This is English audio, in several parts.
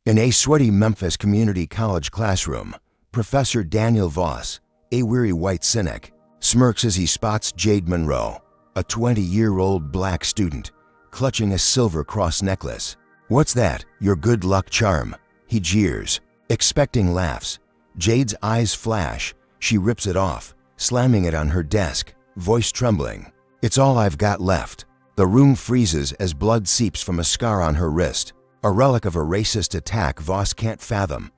In a sweaty Memphis community college classroom, Professor Daniel Voss, a weary white cynic, smirks as he spots Jade Monroe, a 20-year-old black student, clutching a silver cross necklace. "What's that, your good luck charm?" he jeers. Expecting laughs, Jade's eyes flash. She rips it off, slamming it on her desk, voice trembling. "It's all I've got left." The room freezes as blood seeps from a scar on her wrist, a relic of a racist attack Voss can't fathom.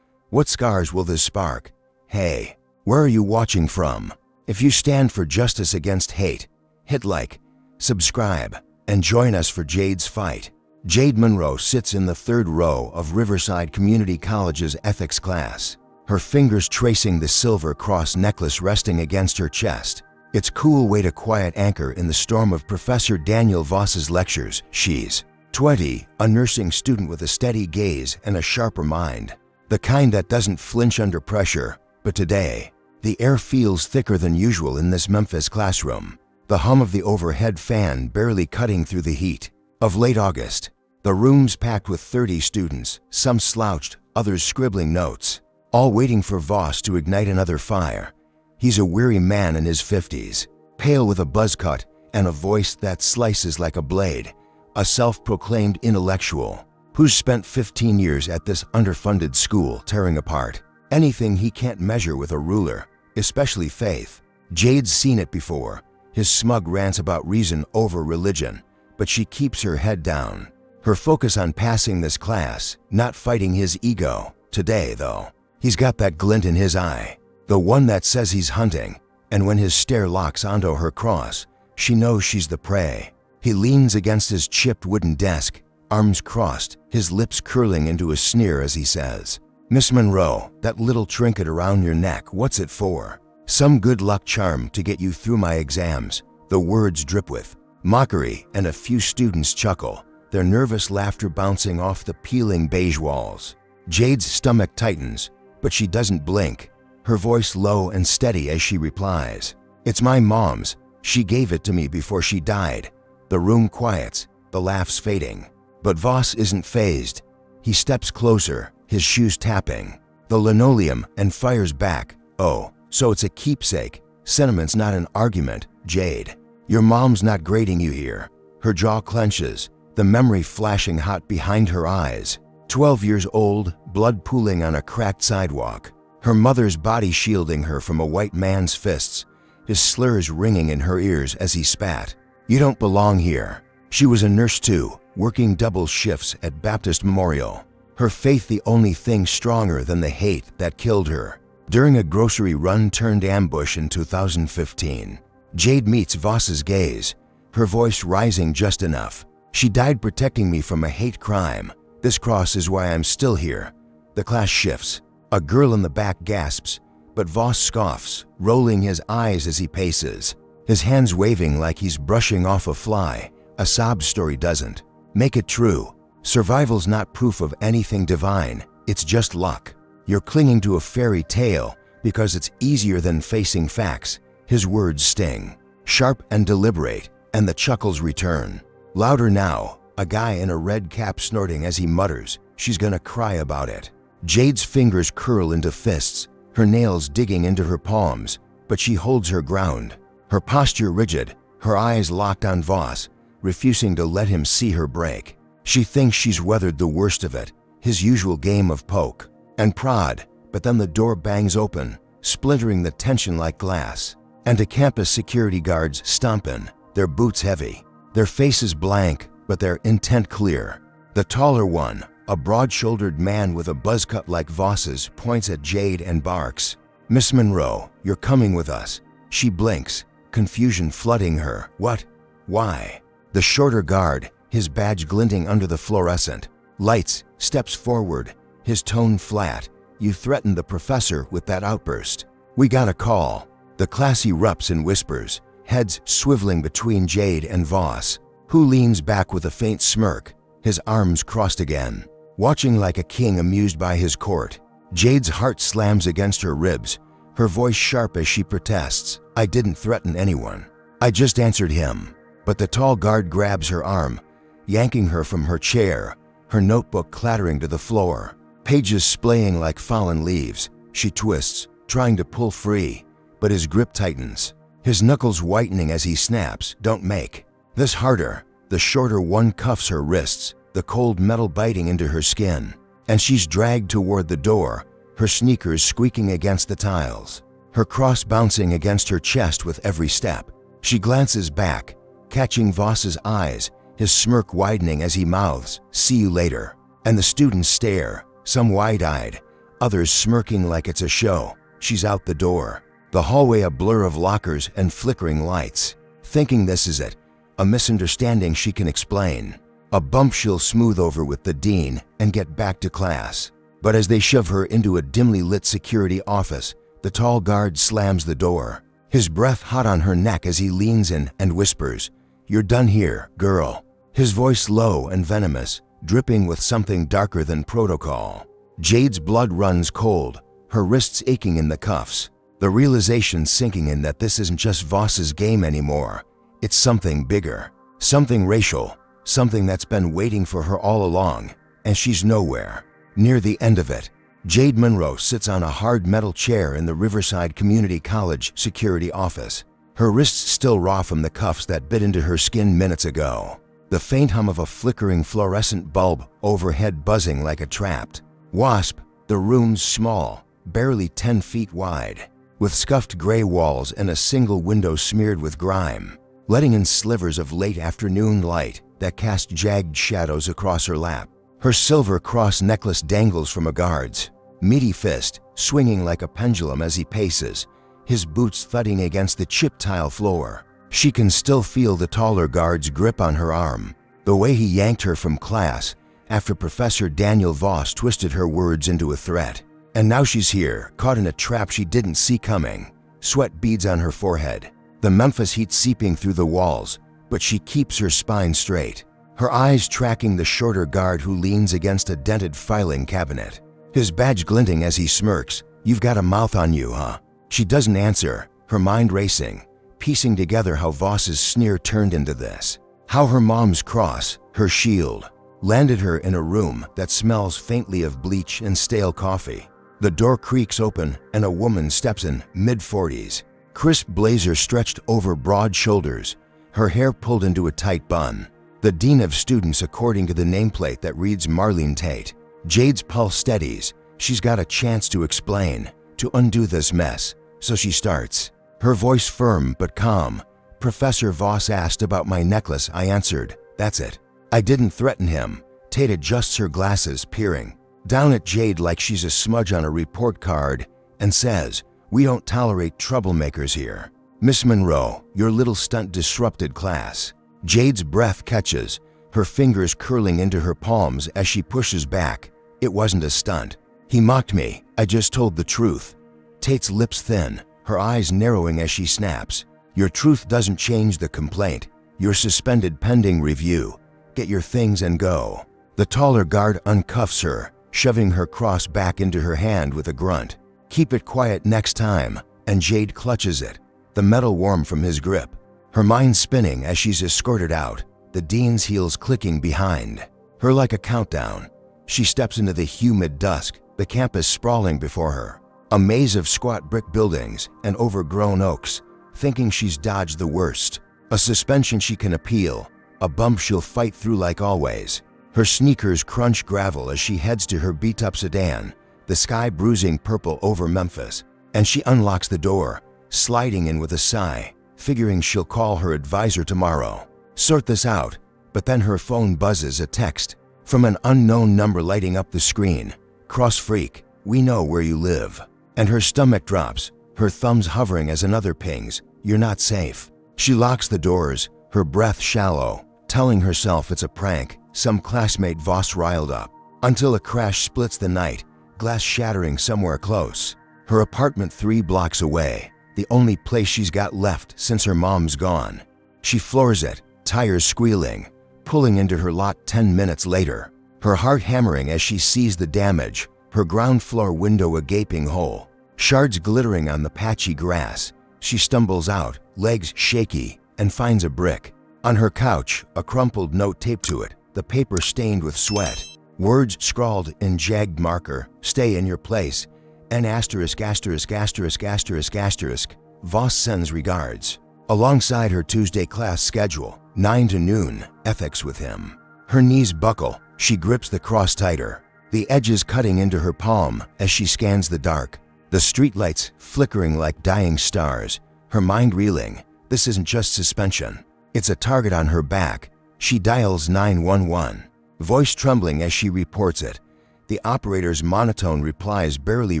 What scars will this spark? Hey, where are you watching from? If you stand for justice against hate, hit like, subscribe, and join us for Jade's fight. Jade Monroe sits in the third row of Riverside Community College's ethics class, her fingers tracing the silver cross necklace resting against her chest. It's a cool way to quiet anchor in the storm of Professor Daniel Voss's lectures. She's 20, a nursing student with a steady gaze and a sharper mind. The kind that doesn't flinch under pressure. But today, the air feels thicker than usual in this Memphis classroom, the hum of the overhead fan barely cutting through the heat. Of late August, the room's packed with 30 students, some slouched, others scribbling notes, all waiting for Voss to ignite another fire. He's a weary man in his 50s, pale with a buzz cut and a voice that slices like a blade, a self-proclaimed intellectual who's spent 15 years at this underfunded school tearing apart anything he can't measure with a ruler, especially faith. Jade's seen it before, his smug rants about reason over religion, but she keeps her head down, her focus on passing this class, not fighting his ego. Today, though, he's got that glint in his eye, the one that says he's hunting, and when his stare locks onto her cross, she knows she's the prey. He leans against his chipped wooden desk, arms crossed, his lips curling into a sneer as he says, "Miss Monroe, that little trinket around your neck, what's it for?" "Some good luck charm to get you through my exams," the words drip with mockery, and a few students chuckle, their nervous laughter bouncing off the peeling beige walls. Jade's stomach tightens, but she doesn't blink, her voice low and steady as she replies, "It's my mom's. She gave it to me before she died." The room quiets, the laughs fading. But Voss isn't fazed. He steps closer, his shoes tapping the linoleum, and fires back. "Oh, so it's a keepsake. Sentiment's not an argument, Jade. Your mom's not grading you here." Her jaw clenches, the memory flashing hot behind her eyes. 12 years old, blood pooling on a cracked sidewalk, her mother's body shielding her from a white man's fists, his slurs ringing in her ears as he spat. "You don't belong here." She was a nurse too, working double shifts at Baptist Memorial, her faith the only thing stronger than the hate that killed her. During a grocery run-turned-ambush in 2015, Jade meets Voss's gaze, her voice rising just enough. "She died protecting me from a hate crime. This cross is why I'm still here." The class shifts. A girl in the back gasps, but Voss scoffs, rolling his eyes as he paces, his hands waving like he's brushing off a fly. A sob story doesn't make it true. Survival's not proof of anything divine, it's just luck. You're clinging to a fairy tale because it's easier than facing facts. His words sting, sharp and deliberate, and the chuckles return. Louder now, a guy in a red cap snorting as he mutters, "She's gonna cry about it." Jade's fingers curl into fists, her nails digging into her palms, but she holds her ground, her posture rigid, her eyes locked on Voss, refusing to let him see her break. She thinks she's weathered the worst of it, his usual game of poke and prod, but then the door bangs open, splintering the tension like glass, and a campus security guards stomp in, their boots heavy, their faces blank, but their intent clear. The taller one, a broad-shouldered man with a buzz cut like Voss's, points at Jade and barks, "Miss Monroe, you're coming with us." She blinks, confusion flooding her. "What? Why?" The shorter guard, his badge glinting under the fluorescent lights, steps forward, his tone flat. "You threatened the professor with that outburst. We got a call." The class erupts in whispers, heads swiveling between Jade and Voss, who leans back with a faint smirk, his arms crossed again, watching like a king amused by his court. Jade's heart slams against her ribs, her voice sharp as she protests, "I didn't threaten anyone. I just answered him." But the tall guard grabs her arm, yanking her from her chair, her notebook clattering to the floor, pages splaying like fallen leaves. She twists, trying to pull free, but his grip tightens, his knuckles whitening as he snaps. Don't make this harder. The shorter one cuffs her wrists, the cold metal biting into her skin, and she's dragged toward the door, her sneakers squeaking against the tiles, her cross bouncing against her chest with every step. She glances back, catching Voss's eyes, his smirk widening as he mouths, "See you later." And the students stare, some wide-eyed, others smirking like it's a show. She's out the door, the hallway a blur of lockers and flickering lights, thinking this is it, a misunderstanding she can explain, a bump she'll smooth over with the dean and get back to class. But as they shove her into a dimly lit security office, the tall guard slams the door, his breath hot on her neck as he leans in and whispers, "You're done here, girl." His voice low and venomous, dripping with something darker than protocol. Jade's blood runs cold, her wrists aching in the cuffs, the realization sinking in that this isn't just Voss's game anymore. It's something bigger, something racial, something that's been waiting for her all along, and she's nowhere. Near the end of it, Jade Monroe sits on a hard metal chair in the Riverside Community College security office, her wrists still raw from the cuffs that bit into her skin minutes ago. The faint hum of a flickering fluorescent bulb overhead buzzing like a trapped wasp. The room's small, barely 10 feet wide, with scuffed gray walls and a single window smeared with grime, letting in slivers of late afternoon light that cast jagged shadows across her lap. Her silver cross necklace dangles from a guard's meaty fist, swinging like a pendulum as he paces, his boots thudding against the chipped tile floor. She can still feel the taller guard's grip on her arm, the way he yanked her from class after Professor Daniel Voss twisted her words into a threat. And now she's here, caught in a trap she didn't see coming, sweat beads on her forehead, the Memphis heat seeping through the walls, but she keeps her spine straight, her eyes tracking the shorter guard who leans against a dented filing cabinet, his badge glinting as he smirks. "You've got a mouth on you, huh?" She doesn't answer, her mind racing, piecing together how Voss's sneer turned into this, how her mom's cross, her shield, landed her in a room that smells faintly of bleach and stale coffee. The door creaks open and a woman steps in, mid-40s, crisp blazer stretched over broad shoulders, her hair pulled into a tight bun. The dean of students according to the nameplate that reads Marlene Tate. Jade's pulse steadies. She's got a chance to explain, to undo this mess, so she starts, her voice firm but calm. "Professor Voss asked about my necklace," I answered. "That's it." I didn't threaten him. Tate adjusts her glasses, peering down at Jade like she's a smudge on a report card, and says, "We don't tolerate troublemakers here. Miss Monroe, your little stunt disrupted class." Jade's breath catches, her fingers curling into her palms as she pushes back. "It wasn't a stunt. He mocked me. I just told the truth." Tate's lips thin, her eyes narrowing as she snaps, "Your truth doesn't change the complaint. You're suspended pending review. Get your things and go." The taller guard uncuffs her, shoving her cross back into her hand with a grunt. "Keep it quiet next time," and Jade clutches it, the metal warm from his grip, her mind spinning as she's escorted out, the dean's heels clicking behind her like a countdown. She steps into the humid dusk, the campus sprawling before her, a maze of squat brick buildings and overgrown oaks, thinking she's dodged the worst, a suspension she can appeal, a bump she'll fight through like always. Her sneakers crunch gravel as she heads to her beat-up sedan, the sky bruising purple over Memphis, and she unlocks the door, sliding in with a sigh, figuring she'll call her advisor tomorrow, sort this out. But then her phone buzzes, a text from an unknown number lighting up the screen. "Cross freak, we know where you live." And her stomach drops, her thumbs hovering as another pings, "You're not safe." She locks the doors, her breath shallow, telling herself it's a prank, some classmate Voss riled up, until a crash splits the night, glass shattering somewhere close. Her apartment 3 blocks away, the only place she's got left since her mom's gone. She floors it, tires squealing, pulling into her lot 10 minutes later, her heart hammering as she sees the damage, her ground floor window a gaping hole, shards glittering on the patchy grass. She stumbles out, legs shaky, and finds a brick. On her couch, a crumpled note taped to it, the paper stained with sweat. Words scrawled in jagged marker, stay in your place, N asterisk asterisk asterisk asterisk asterisk, Voss sends regards. Alongside her Tuesday class schedule, 9 to noon, ethics with him. Her knees buckle, she grips the cross tighter, the edges cutting into her palm as she scans the dark, the streetlights flickering like dying stars, her mind reeling. This isn't just suspension. It's a target on her back. She dials 911, voice trembling as she reports it. The operator's monotone replies barely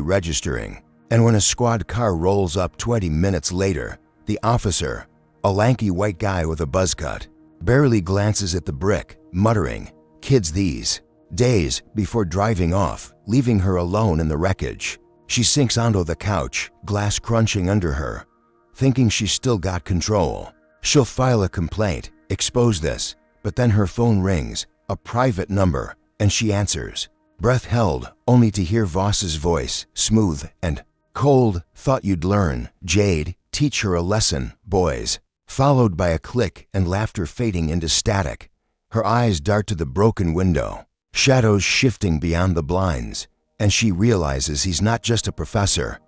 registering. And when a squad car rolls up 20 minutes later, the officer, a lanky white guy with a buzz cut, barely glances at the brick, muttering, "Kids these days," before driving off, leaving her alone in the wreckage. She sinks onto the couch, glass crunching under her, thinking she's still got control. She'll file a complaint, expose this, but then her phone rings, a private number, and she answers. Breath held, only to hear Voss's voice, smooth and cold. "Thought you'd learn, Jade. Teach her a lesson, boys." Followed by a click and laughter fading into static. Her eyes dart to the broken window, shadows shifting beyond the blinds, and she realizes he's not just a professor.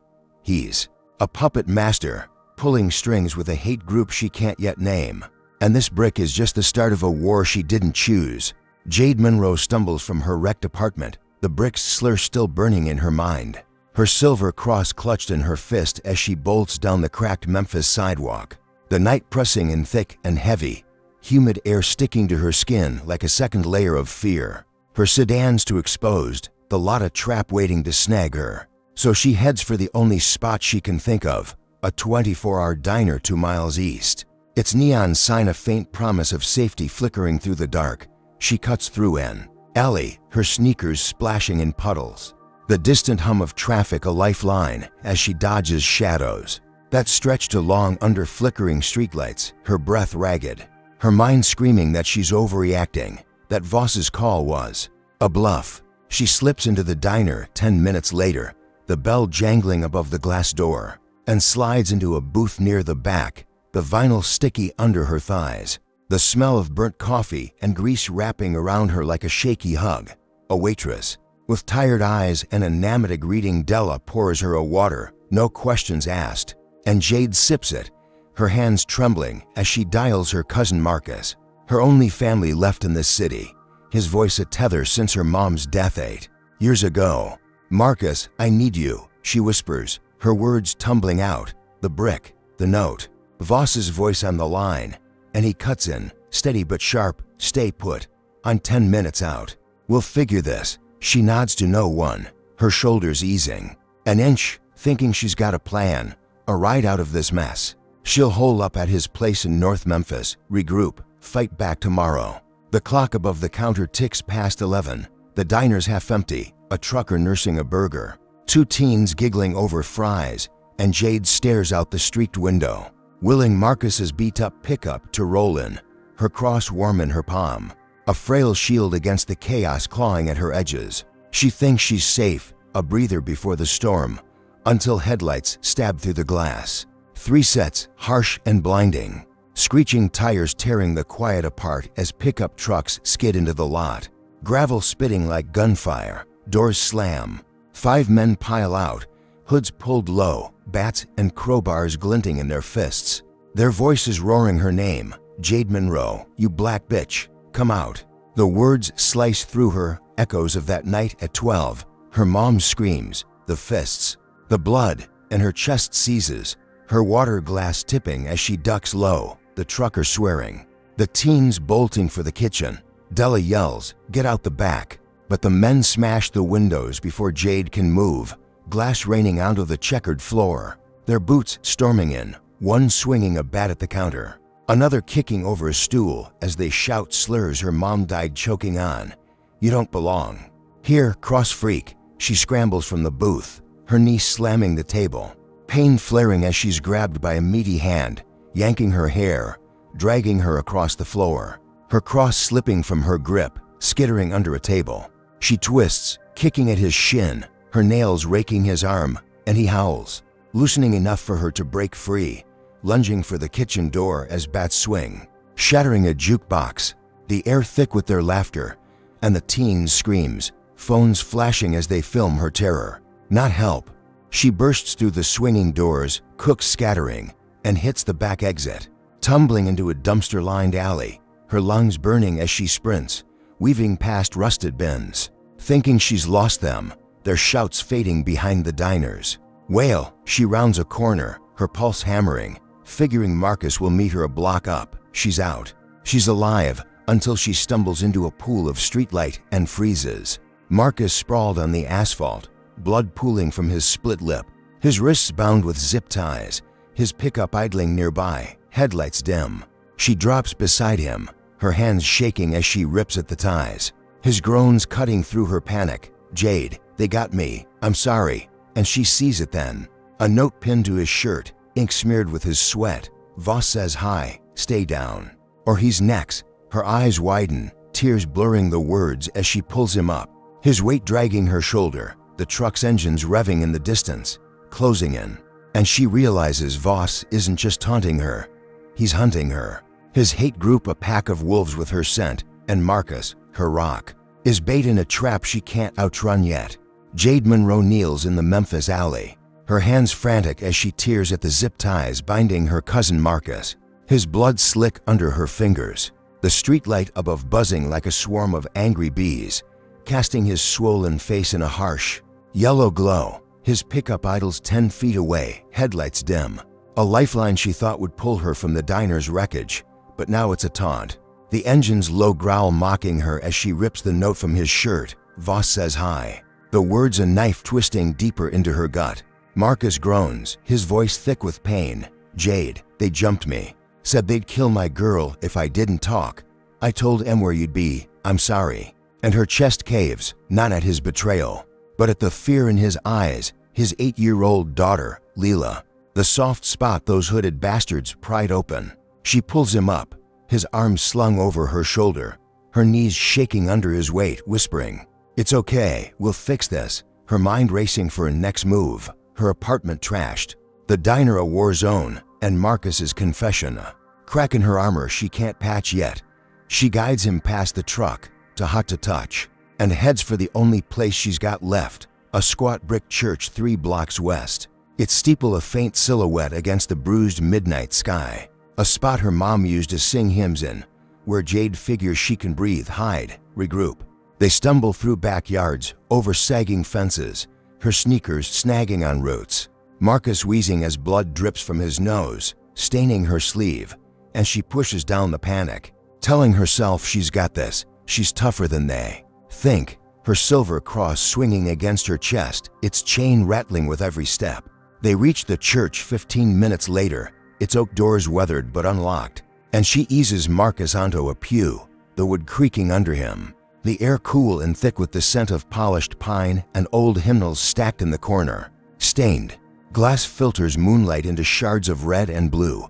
He's a puppet master, pulling strings with a hate group she can't yet name. And this brick is just the start of a war she didn't choose. Jade Monroe stumbles from her wrecked apartment, the brick's slur still burning in her mind, her silver cross clutched in her fist as she bolts down the cracked Memphis sidewalk, the night pressing in thick and heavy, humid air sticking to her skin like a second layer of fear. Her sedan's too exposed, the lot a trap waiting to snag her. So she heads for the only spot she can think of, a 24-hour diner 2 miles east. Its neon sign a faint promise of safety flickering through the dark. She cuts through an alley, her sneakers splashing in puddles. The distant hum of traffic a lifeline as she dodges shadows that stretch to long under flickering streetlights, her breath ragged, her mind screaming that she's overreacting, that Voss's call was a bluff. She slips into the diner 10 minutes later, the bell jangling above the glass door, and slides into a booth near the back, the vinyl sticky under her thighs, the smell of burnt coffee and grease wrapping around her like a shaky hug. A waitress, with tired eyes and a Namada greeting Della, pours her a water, no questions asked, and Jade sips it, her hands trembling as she dials her cousin Marcus, her only family left in this city, his voice a tether since her mom's death 8 years ago. "Marcus, I need you," she whispers, her words tumbling out, the brick, the note, Voss's voice on the line, and he cuts in, steady but sharp, "Stay put. I'm 10 minutes out. We'll figure this." She nods to no one, her shoulders easing. An inch, thinking she's got a plan, a ride out of this mess. She'll hole up at his place in North Memphis, regroup, fight back tomorrow. The clock above the counter ticks past 11. The diner's half empty, a trucker nursing a burger, 2 teens giggling over fries, and Jade stares out the streaked window, willing Marcus's beat-up pickup to roll in, her cross warm in her palm, a frail shield against the chaos clawing at her edges. She thinks she's safe, a breather before the storm, until headlights stab through the glass. 3 sets, harsh and blinding, screeching tires tearing the quiet apart as pickup trucks skid into the lot, gravel spitting like gunfire, doors slam. 5 men pile out, hoods pulled low, bats and crowbars glinting in their fists, their voices roaring her name, "Jade Monroe, you black bitch, come out." The words slice through her, echoes of that night at 12, her mom's screams, the fists, the blood, and her chest seizes, her water glass tipping as she ducks low, the trucker swearing, the teens bolting for the kitchen. Della yells, "Get out the back," but the men smash the windows before Jade can move, glass raining onto the checkered floor, their boots storming in, one swinging a bat at the counter, another kicking over a stool as they shout slurs her mom died choking on. "You don't belong here, cross freak." She scrambles from the booth, her knee slamming the table, pain flaring as she's grabbed by a meaty hand, yanking her hair, dragging her across the floor, her cross slipping from her grip, skittering under a table. She twists, kicking at his shin, her nails raking his arm, and he howls, loosening enough for her to break free, lunging for the kitchen door as bats swing, shattering a jukebox, the air thick with their laughter, and the teen's screams, phones flashing as they film her terror. Not help. She bursts through the swinging doors, cooks scattering, and hits the back exit, tumbling into a dumpster-lined alley, her lungs burning as she sprints, weaving past rusted bins. Thinking she's lost them, their shouts fading behind the diners. Wail, she rounds a corner, her pulse hammering, figuring Marcus will meet her a block up. She's out. She's alive, until she stumbles into a pool of streetlight and freezes. Marcus sprawled on the asphalt, blood pooling from his split lip, his wrists bound with zip ties, his pickup idling nearby, headlights dim. She drops beside him, her hands shaking as she rips at the ties. His groans cutting through her panic. "Jade, they got me. I'm sorry." And she sees it then. A note pinned to his shirt, ink smeared with his sweat. Voss says hi, stay down. Or he's next. Her eyes widen, tears blurring the words as she pulls him up. His weight dragging her shoulder, the truck's engines revving in the distance, closing in. And she realizes Voss isn't just taunting her. He's hunting her. His hate group a pack of wolves with her scent, and Marcus, her rock, is bait in a trap she can't outrun yet. Jade Monroe kneels in the Memphis alley, her hands frantic as she tears at the zip ties binding her cousin Marcus, his blood slick under her fingers, the streetlight above buzzing like a swarm of angry bees, casting his swollen face in a harsh, yellow glow. His pickup idles 10 feet away, headlights dim. A lifeline she thought would pull her from the diner's wreckage, but now it's a taunt. The engine's low growl mocking her as she rips the note from his shirt. Voss says hi. The words a knife twisting deeper into her gut. Marcus groans, his voice thick with pain. "Jade, they jumped me. Said they'd kill my girl if I didn't talk. I told em where you'd be. I'm sorry." And her chest caves, not at his betrayal, but at the fear in his eyes, his 8-year-old daughter, Leela, the soft spot those hooded bastards pried open. She pulls him up, his arms slung over her shoulder, her knees shaking under his weight, whispering, "It's okay, we'll fix this." Her mind racing for a next move, her apartment trashed, the diner a war zone, and Marcus's confession a crack in her armor she can't patch yet. She guides him past the truck, to hot to touch, and heads for the only place she's got left, a squat brick church 3 blocks west, its steeple a faint silhouette against the bruised midnight sky, a spot her mom used to sing hymns in, where Jade figures she can breathe, hide, regroup. They stumble through backyards, over sagging fences, her sneakers snagging on roots, Marcus wheezing as blood drips from his nose, staining her sleeve, and she pushes down the panic, telling herself she's got this, she's tougher than they think, her silver cross swinging against her chest, its chain rattling with every step. They reach the church 15 minutes later, its oak doors weathered but unlocked, and she eases Marcus onto a pew, the wood creaking under him, the air cool and thick with the scent of polished pine and old hymnals stacked in the corner. Stained glass filters moonlight into shards of red and blue,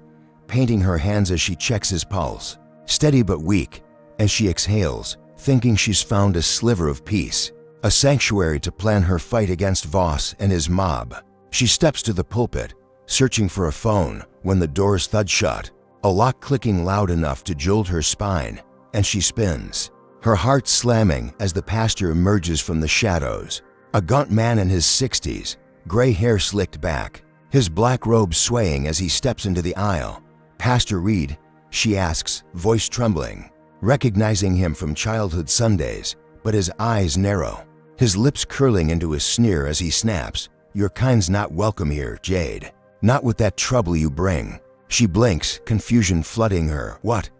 painting her hands as she checks his pulse, steady but weak, as she exhales, thinking she's found a sliver of peace, a sanctuary to plan her fight against Voss and his mob. She steps to the pulpit, searching for a phone, when the doors thud shut, a lock clicking loud enough to jolt her spine, and she spins, her heart slamming as the pastor emerges from the shadows, a gaunt man in his 60s, gray hair slicked back, his black robe swaying as he steps into the aisle. "Pastor Reed?" she asks, voice trembling, recognizing him from childhood Sundays, but his eyes narrow, his lips curling into a sneer as he snaps, "Your kind's not welcome here, Jade. Not with that trouble you bring." She blinks, confusion flooding her. "What?"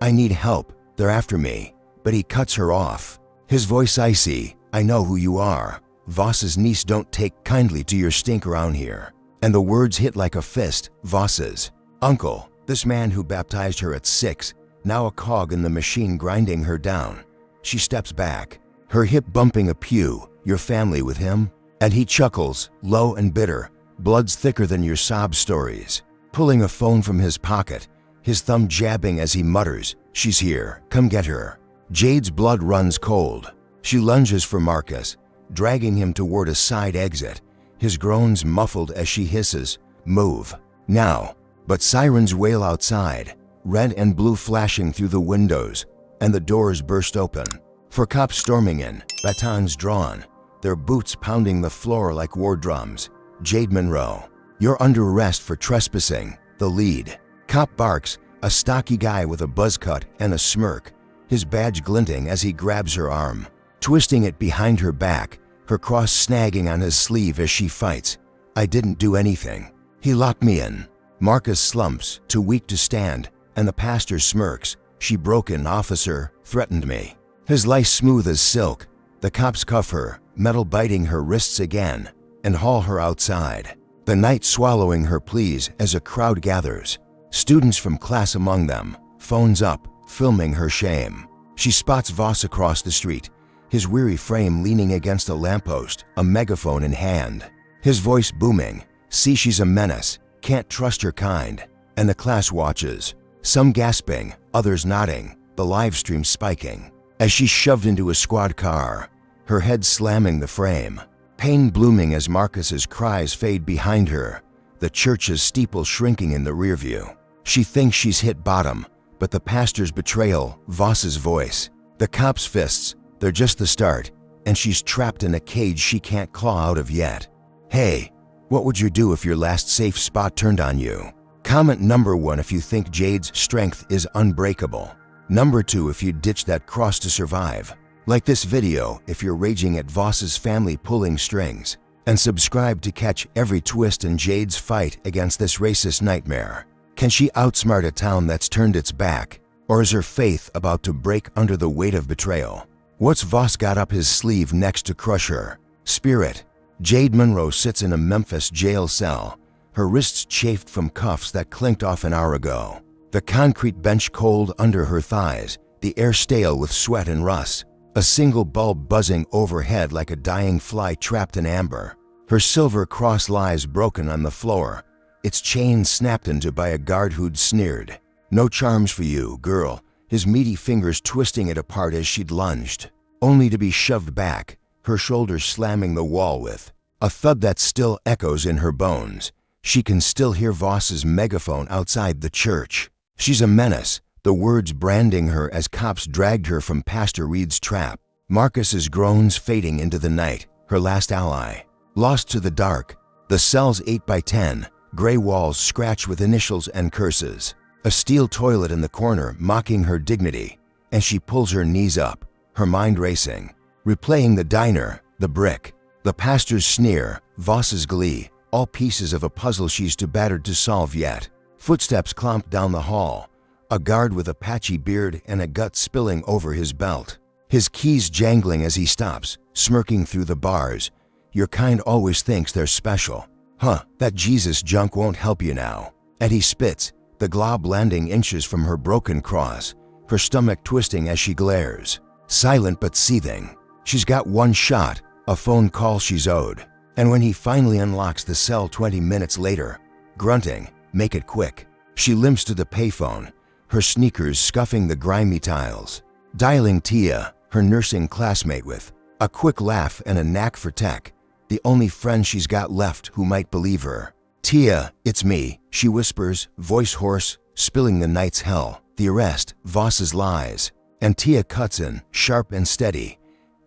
"I need help. They're after me." But he cuts her off, his voice icy. "I know who you are. Voss's niece don't take kindly to your stink around here." And the words hit like a fist. Voss's uncle, this man who baptized her at 6, now a cog in the machine grinding her down. She steps back, her hip bumping a pew. "Your family with him?" And he chuckles, low and bitter, "Blood's thicker than your sob stories." Pulling a phone from his pocket, his thumb jabbing as he mutters, "She's here, come get her." Jade's blood runs cold. She lunges for Marcus, dragging him toward a side exit, his groans muffled as she hisses, "Move, now." But sirens wail outside, red and blue flashing through the windows, and the doors burst open. For cops storming in, batons drawn, their boots pounding the floor like war drums. Jade Monroe, you're under arrest for trespassing. The lead. Cop barks, a stocky guy with a buzz cut and a smirk, his badge glinting as he grabs her arm, twisting it behind her back, her cross snagging on his sleeve as she fights. I didn't do anything. He locked me in. Marcus slumps, too weak to stand, and the pastor smirks. She broken, officer, threatened me. His lice smooth as silk. The cops cuff her, metal biting her wrists again, and haul her outside. The night swallowing her pleas as a crowd gathers. Students from class among them, phones up, filming her shame. She spots Voss across the street, his weary frame leaning against a lamppost, a megaphone in hand. His voice booming, see she's a menace, can't trust her kind. And the class watches, some gasping, others nodding, the live stream spiking. As she's shoved into a squad car, her head slamming the frame. Pain blooming as Marcus's cries fade behind her, the church's steeple shrinking in the rear view. She thinks she's hit bottom, but the pastor's betrayal, Voss's voice, the cops' fists, they're just the start, and she's trapped in a cage she can't claw out of yet. Hey, what would you do if your last safe spot turned on you? Comment number 1 if you think Jade's strength is unbreakable. Number 2 if you'd ditch that cross to survive. Like this video if you're raging at Voss's family pulling strings. And subscribe to catch every twist in Jade's fight against this racist nightmare. Can she outsmart a town that's turned its back? Or is her faith about to break under the weight of betrayal? What's Voss got up his sleeve next to crush her? Spirit. Jade Monroe sits in a Memphis jail cell, her wrists chafed from cuffs that clinked off an hour ago. The concrete bench cold under her thighs, the air stale with sweat and rust. A single bulb buzzing overhead like a dying fly trapped in amber. Her silver cross lies broken on the floor, its chain snapped into by a guard who'd sneered. No charms for you, girl, his meaty fingers twisting it apart as she'd lunged, only to be shoved back, her shoulders slamming the wall with a thud that still echoes in her bones. She can still hear Voss's megaphone outside the church. She's a menace, the words branding her as cops dragged her from Pastor Reed's trap. Marcus's groans fading into the night, her last ally. Lost to the dark, the cell's 8x10, gray walls scratched with initials and curses. A steel toilet in the corner mocking her dignity, and she pulls her knees up, her mind racing. Replaying the diner, the brick, the pastor's sneer, Voss's glee, all pieces of a puzzle she's too battered to solve yet. Footsteps clomp down the hall, a guard with a patchy beard and a gut spilling over his belt. His keys jangling as he stops, smirking through the bars. Your kind always thinks they're special. Huh, that Jesus junk won't help you now. And he spits, the glob landing inches from her broken cross, her stomach twisting as she glares. Silent but seething. She's got one shot, a phone call she's owed. And when he finally unlocks the cell 20 minutes later, grunting, make it quick, she limps to the payphone, her sneakers scuffing the grimy tiles. Dialing Tia, her nursing classmate with a quick laugh and a knack for tech, the only friend she's got left who might believe her. Tia, it's me, she whispers, voice hoarse, spilling the night's hell, the arrest, Voss's lies. And Tia cuts in, sharp and steady.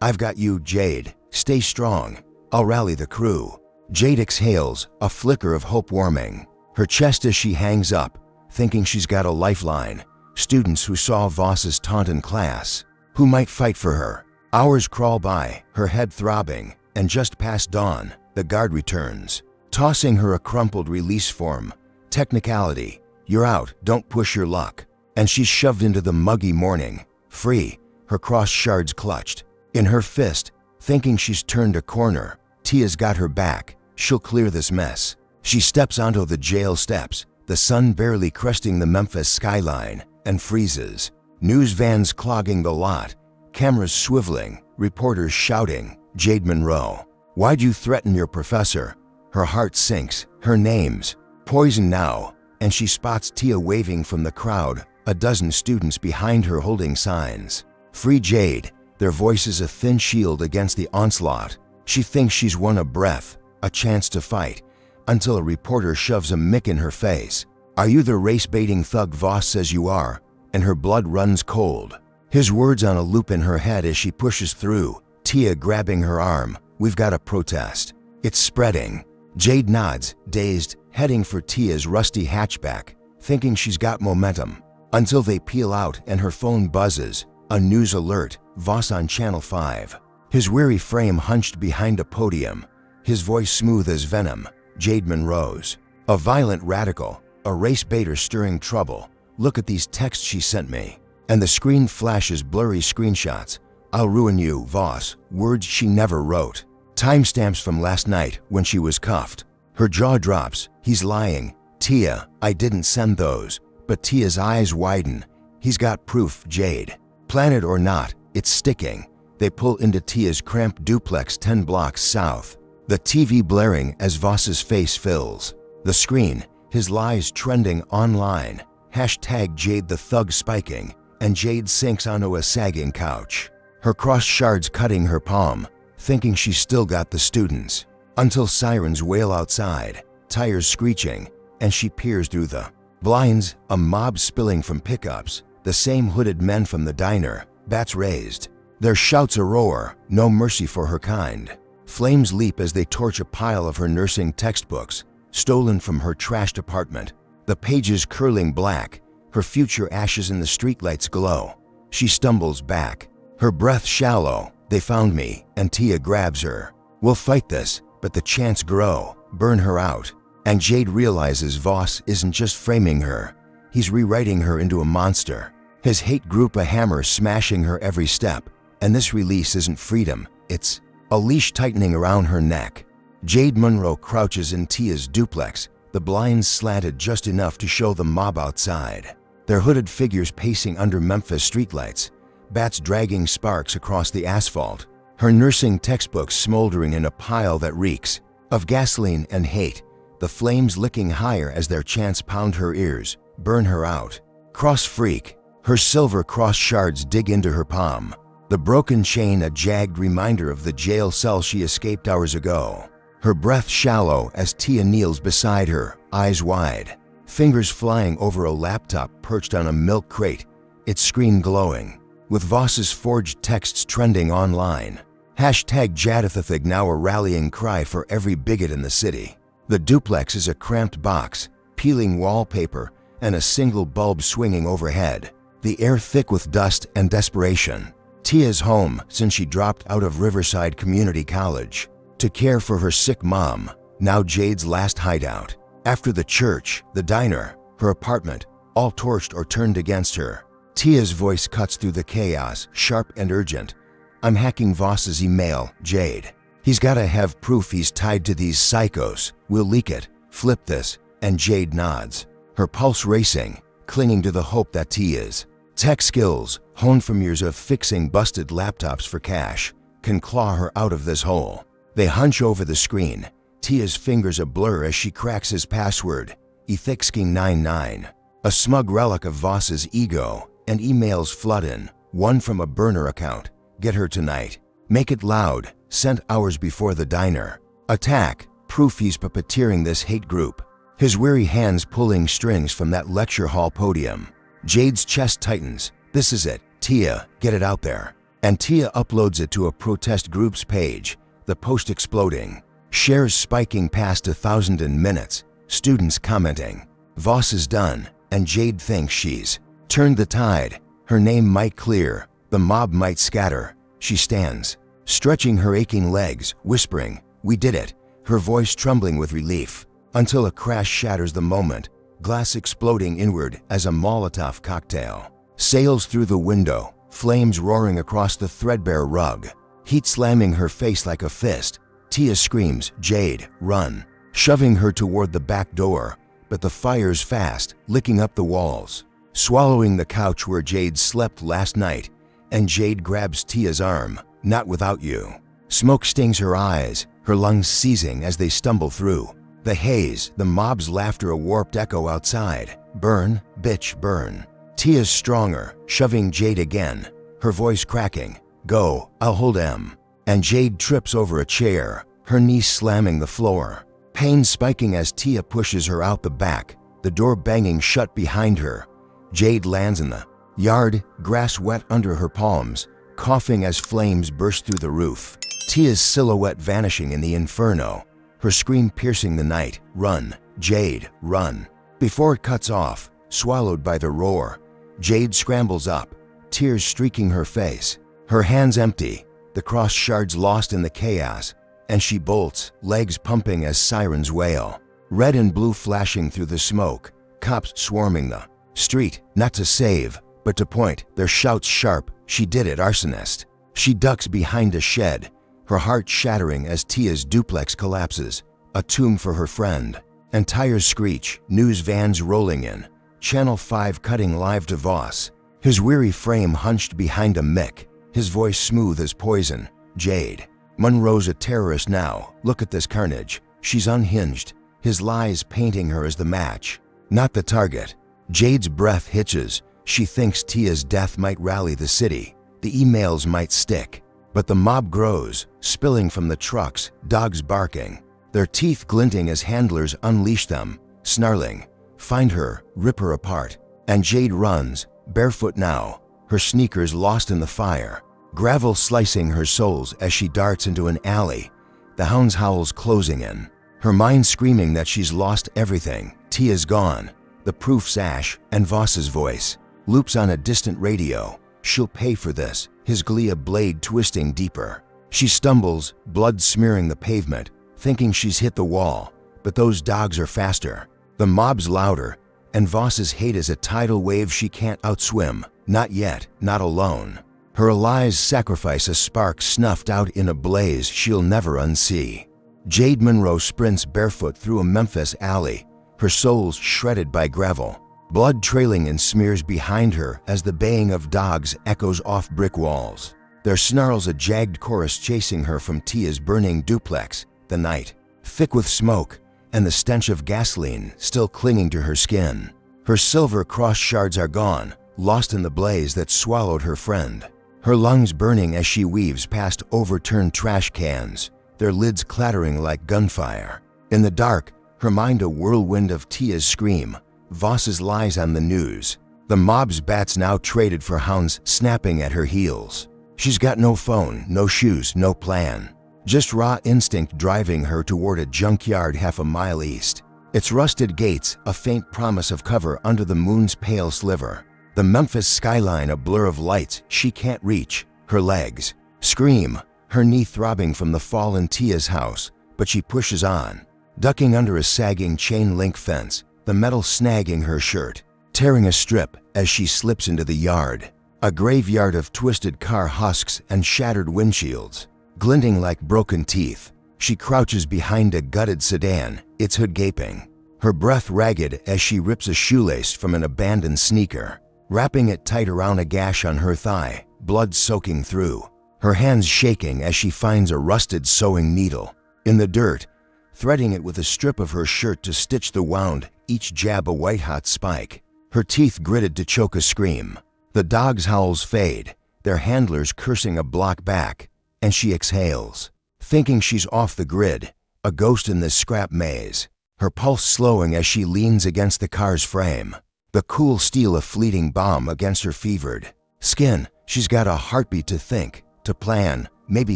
I've got you, Jade. Stay strong. I'll rally the crew. Jade exhales, a flicker of hope warming her chest as she hangs up, thinking she's got a lifeline. Students who saw Voss's taunt in class, who might fight for her. Hours crawl by, her head throbbing, and just past dawn, the guard returns, tossing her a crumpled release form. Technicality, you're out, don't push your luck. And she's shoved into the muggy morning, free, her cross shards clutched. In her fist, thinking she's turned a corner, Tia's got her back, she'll clear this mess. She steps onto the jail steps, the sun barely cresting the Memphis skyline, and freezes. News vans clogging the lot, cameras swiveling, reporters shouting, Jade Monroe, why'd you threaten your professor? Her heart sinks, her name's poison now, and she spots Tia waving from the crowd, a dozen students behind her holding signs. Free Jade, their voices a thin shield against the onslaught. She thinks she's won a breath, a chance to fight, until a reporter shoves a mic in her face. Are you the race-baiting thug Voss says you are? And her blood runs cold. His words on a loop in her head as she pushes through, Tia grabbing her arm. We've got a protest. It's spreading. Jade nods, dazed, heading for Tia's rusty hatchback, thinking she's got momentum. Until they peel out and her phone buzzes. A news alert, Voss on Channel 5. His weary frame hunched behind a podium, his voice smooth as venom. Jade Monroe's. A violent radical, a race baiter stirring trouble. Look at these texts she sent me. And the screen flashes blurry screenshots. I'll ruin you, Voss. Words she never wrote. Timestamps from last night when she was cuffed. Her jaw drops. He's lying. Tia, I didn't send those. But Tia's eyes widen. He's got proof, Jade. Planet or not, it's sticking. They pull into Tia's cramped duplex 10 blocks south. The TV blaring as Voss's face fills. The screen, his lies trending online. Hashtag Jade the thug spiking. And Jade sinks onto a sagging couch. Her crossed shards cutting her palm, thinking she's still got the students. Until sirens wail outside, tires screeching, and she peers through the blinds, a mob spilling from pickups, the same hooded men from the diner, bats raised. Their shouts a roar, no mercy for her kind. Flames leap as they torch a pile of her nursing textbooks, stolen from her trashed apartment. The pages curling black, her future ashes in the streetlights glow. She stumbles back, her breath shallow. They found me, and Tia grabs her. We'll fight this, but the chants grow, burn her out. And Jade realizes Voss isn't just framing her, he's rewriting her into a monster. His hate group a hammer smashing her every step. And this release isn't freedom, it's a leash tightening around her neck. Jade Monroe crouches in Tia's duplex, the blinds slanted just enough to show the mob outside. Their hooded figures pacing under Memphis streetlights, bats dragging sparks across the asphalt. Her nursing textbooks smoldering in a pile that reeks of gasoline and hate, the flames licking higher as their chants pound her ears, burn her out. Cross freak, her silver cross shards dig into her palm. The broken chain a jagged reminder of the jail cell she escaped hours ago. Her breath shallow as Tia kneels beside her, eyes wide. Fingers flying over a laptop perched on a milk crate, its screen glowing. With Voss's forged texts trending online. Hashtag Jadathethig now a rallying cry for every bigot in the city. The duplex is a cramped box, peeling wallpaper, and a single bulb swinging overhead. The air thick with dust and desperation. Tia's home since she dropped out of Riverside Community College to care for her sick mom, now Jade's last hideout. After the church, the diner, her apartment, all torched or turned against her. Tia's voice cuts through the chaos, sharp and urgent. I'm hacking Voss's email, Jade. He's gotta have proof he's tied to these psychos. We'll leak it, flip this, and Jade nods. Her pulse racing, clinging to the hope that Tia's tech skills, honed from years of fixing busted laptops for cash, can claw her out of this hole. They hunch over the screen, Tia's fingers a blur as she cracks his password, Ethixking99, a smug relic of Voss's ego, and emails flood in, one from a burner account. Get her tonight. Make it loud, sent hours before the diner. Attack, proof he's puppeteering this hate group. His weary hands pulling strings from that lecture hall podium. Jade's chest tightens. This is it. Tia, get it out there. And Tia uploads it to a protest group's page, the post exploding. Shares spiking past 1,000 in minutes. Students commenting. Voss is done, and Jade thinks she's turned the tide. Her name might clear. The mob might scatter. She stands, stretching her aching legs, whispering, "We did it," her voice trembling with relief, until a crash shatters the moment, glass exploding inward as a Molotov cocktail. Sails through the window, flames roaring across the threadbare rug, heat slamming her face like a fist. Tia screams, "Jade, run," shoving her toward the back door, but the fire's fast, licking up the walls, swallowing the couch where Jade slept last night. And Jade grabs Tia's arm. "Not without you." Smoke stings her eyes, her lungs seizing as they stumble through. The haze, the mob's laughter a warped echo outside. Burn, bitch, burn. Tia's stronger, shoving Jade again, her voice cracking. "Go, I'll hold M." And Jade trips over a chair, her knees slamming the floor. Pain spiking as Tia pushes her out the back, the door banging shut behind her. Jade lands in the Yard, grass wet under her palms, coughing as flames burst through the roof. Tia's silhouette vanishing in the inferno, her scream piercing the night. Run, Jade, run. Before it cuts off, swallowed by the roar, Jade scrambles up, tears streaking her face. Her hands empty, the cross shards lost in the chaos, and she bolts, legs pumping as sirens wail. Red and blue flashing through the smoke, cops swarming the street, not to save, but to point, their shouts sharp. She did it, arsonist. She ducks behind a shed, her heart shattering as Tia's duplex collapses, a tomb for her friend. And tires screech, news vans rolling in, Channel 5 cutting live to Voss. His weary frame hunched behind a mic, his voice smooth as poison. Jade. Monroe's a terrorist now. Look at this carnage. She's unhinged, his lies painting her as the match, not the target. Jade's breath hitches. She thinks Tia's death might rally the city. The emails might stick. But the mob grows, spilling from the trucks, dogs barking, their teeth glinting as handlers unleash them, snarling. Find her, rip her apart. And Jade runs, barefoot now, her sneakers lost in the fire, gravel slicing her soles as she darts into an alley, the hound's howls closing in, her mind screaming that she's lost everything. Tia's gone, the proof's ash, and Voss's voice loops on a distant radio. She'll pay for this, his glee a blade twisting deeper. She stumbles, blood smearing the pavement, thinking she's hit the wall, but those dogs are faster. The mob's louder, and Voss's hate is a tidal wave she can't outswim. Not yet, not alone. Her lies sacrifice a spark snuffed out in a blaze she'll never unsee. Jade Monroe sprints barefoot through a Memphis alley, her soles shredded by gravel, blood trailing in smears behind her as the baying of dogs echoes off brick walls. There snarls a jagged chorus chasing her from Tia's burning duplex, the night, thick with smoke, and the stench of gasoline still clinging to her skin. Her silver cross shards are gone, lost in the blaze that swallowed her friend. Her lungs burning as she weaves past overturned trash cans, their lids clattering like gunfire. In the dark, her mind a whirlwind of Tia's scream, Voss's lies on the news, the mob's bats now traded for hounds snapping at her heels. She's got no phone, no shoes, no plan. Just raw instinct driving her toward a junkyard half a mile east. Its rusted gates a faint promise of cover under the moon's pale sliver. The Memphis skyline a blur of lights she can't reach. Her legs scream, her knee throbbing from the fall in Tia's house, but she pushes on, ducking under a sagging chain link fence, the metal snagging her shirt, tearing a strip as she slips into the yard. A graveyard of twisted car husks and shattered windshields. Glinting like broken teeth, she crouches behind a gutted sedan, its hood gaping, her breath ragged as she rips a shoelace from an abandoned sneaker, wrapping it tight around a gash on her thigh, blood soaking through, her hands shaking as she finds a rusted sewing needle in the dirt, threading it with a strip of her shirt to stitch the wound, each jab a white-hot spike, her teeth gritted to choke a scream. The dogs' howls fade, their handlers cursing a block back, and she exhales, thinking she's off the grid, a ghost in this scrap maze, her pulse slowing as she leans against the car's frame, the cool steel a fleeting bomb against her fevered skin. She's got a heartbeat to think, to plan, maybe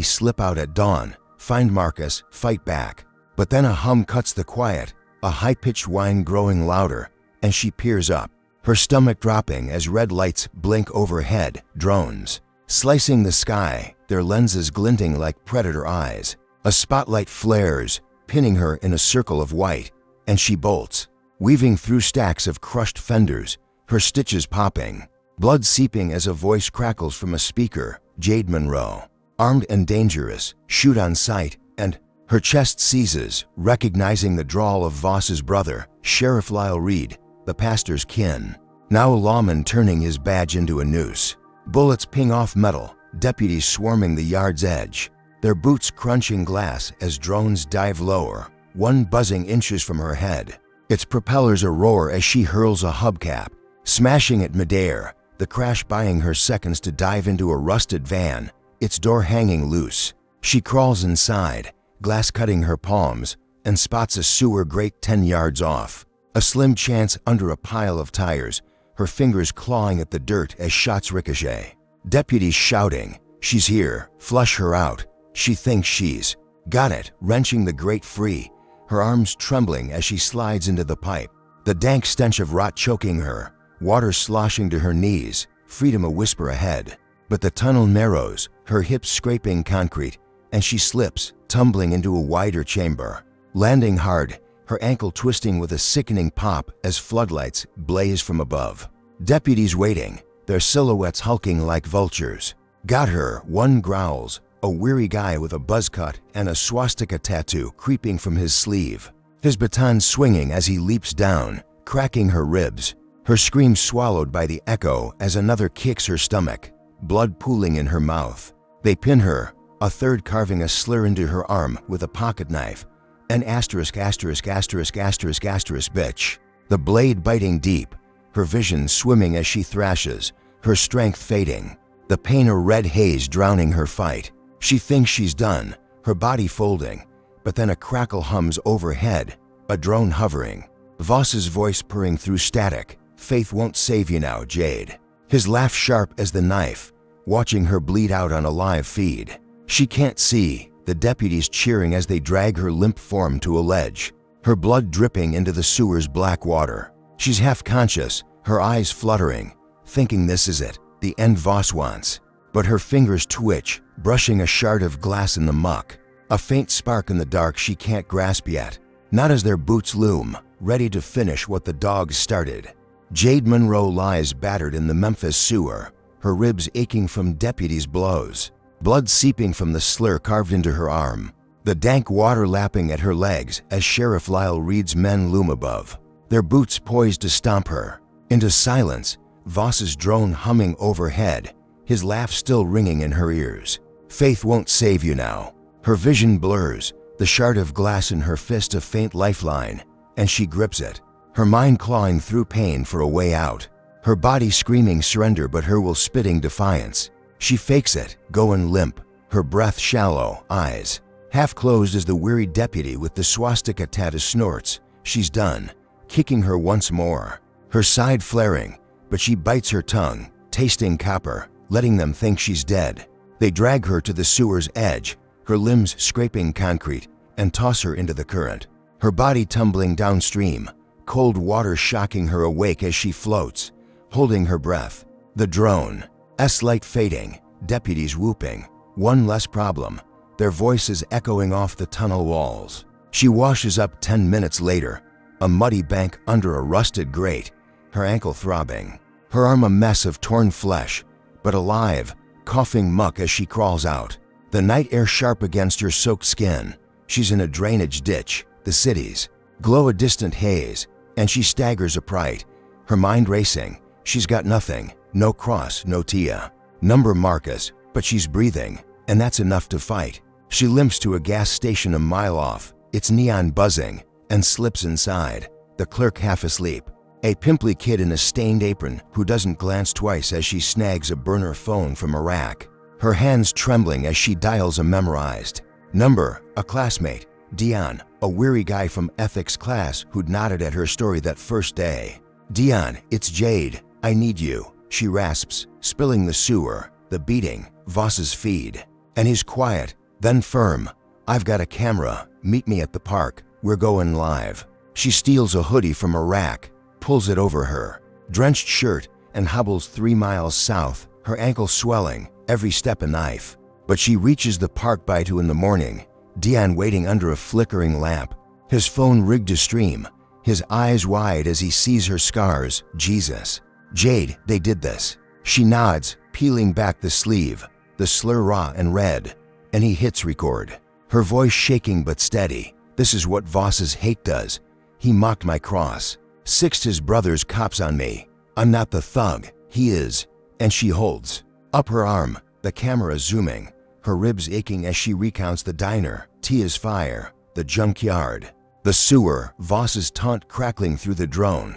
slip out at dawn, find Marcus, fight back. But then a hum cuts the quiet, a high-pitched whine growing louder, and she peers up, her stomach dropping as red lights blink overhead, drones slicing the sky, their lenses glinting like predator eyes. A spotlight flares, pinning her in a circle of white, and she bolts, weaving through stacks of crushed fenders, her stitches popping, blood seeping as a voice crackles from a speaker. Jade Monroe, armed and dangerous, shoot on sight, and her chest seizes, recognizing the drawl of Voss's brother, Sheriff Lyle Reed, the pastor's kin. Now a lawman turning his badge into a noose. Bullets ping off metal, deputies swarming the yard's edge, their boots crunching glass as drones dive lower, one buzzing inches from her head. Its propellers a roar as she hurls a hubcap, smashing at midair, the crash buying her seconds to dive into a rusted van, its door hanging loose. She crawls inside, glass cutting her palms, and spots a sewer grate 10 yards off. A slim chance under a pile of tires, her fingers clawing at the dirt as shots ricochet. Deputies shouting, "She's here, flush her out." She thinks she's got it, wrenching the grate free, her arms trembling as she slides into the pipe. The dank stench of rot choking her, water sloshing to her knees, freedom a whisper ahead. But the tunnel narrows, her hips scraping concrete, and she slips, tumbling into a wider chamber. Landing hard, her ankle twisting with a sickening pop as floodlights blaze from above. Deputies waiting, their silhouettes hulking like vultures. "Got her," one growls, a weary guy with a buzz cut and a swastika tattoo creeping from his sleeve. His baton swinging as he leaps down, cracking her ribs. Her scream swallowed by the echo as another kicks her stomach, blood pooling in her mouth. They pin her, a third carving a slur into her arm with a pocket knife. An asterisk asterisk asterisk asterisk asterisk bitch. The blade biting deep, her vision swimming as she thrashes, her strength fading. The pain a red haze drowning her fight. She thinks she's done, her body folding, but then a crackle hums overhead, a drone hovering. Voss's voice purring through static, "Faith won't save you now, Jade." His laugh sharp as the knife, watching her bleed out on a live feed. She can't see, the deputies cheering as they drag her limp form to a ledge, her blood dripping into the sewer's black water. She's half conscious, her eyes fluttering, thinking this is it, the end Voss wants. But her fingers twitch, brushing a shard of glass in the muck. A faint spark in the dark she can't grasp yet. Not as their boots loom, ready to finish what the dogs started. Jade Monroe lies battered in the Memphis sewer, her ribs aching from deputies' blows. Blood seeping from the slur carved into her arm. The dank water lapping at her legs as Sheriff Lyle Reed's men loom above, their boots poised to stomp her. Into silence, Voss's drone humming overhead, his laugh still ringing in her ears. "Faith won't save you now." Her vision blurs, the shard of glass in her fist a faint lifeline, and she grips it, her mind clawing through pain for a way out. Her body screaming surrender but her will spitting defiance. She fakes it, going limp, her breath shallow, eyes half closed as the weary deputy with the swastika tattoo snorts. She's done, kicking her once more, her side flaring, but she bites her tongue, tasting copper, letting them think she's dead. They drag her to the sewer's edge, her limbs scraping concrete, and toss her into the current, her body tumbling downstream, cold water shocking her awake as she floats, holding her breath. The drone, S-light fading, deputies whooping. One less problem, their voices echoing off the tunnel walls. She washes up 10 minutes later, a muddy bank under a rusted grate, her ankle throbbing, her arm a mess of torn flesh, but alive, coughing muck as she crawls out. The night air sharp against her soaked skin. She's in a drainage ditch, the city's glow a distant haze, and she staggers upright, her mind racing. She's got nothing, no cross, no Tia, number Marcus, but she's breathing, and that's enough to fight. She limps to a gas station a mile off, its neon buzzing, and slips inside, the clerk half asleep. A pimply kid in a stained apron who doesn't glance twice as she snags a burner phone from a rack, her hands trembling as she dials a memorized number. A classmate, Dion, a weary guy from ethics class who'd nodded at her story that first day. "Dion, it's Jade, I need you," she rasps, spilling the sewer, the beating, Voss's feed. And he's quiet, then firm. "I've got a camera, meet me at the park, we're going live." She steals a hoodie from a rack, pulls it over her drenched shirt, and hobbles 3 miles south, her ankle swelling, every step a knife. But she reaches the park by 2 in the morning, Dion waiting under a flickering lamp, his phone rigged to stream, his eyes wide as he sees her scars. "Jesus. Jade, they did this." She nods, peeling back the sleeve, the slur raw and red, and he hits record, her voice shaking but steady. "This is what Voss's hate does. He mocked my cross, sixed his brother's cops on me. I'm not the thug, he is." And she holds up her arm, the camera zooming, her ribs aching as she recounts the diner, Tia's fire, the junkyard, the sewer, Voss's taunt crackling through the drone.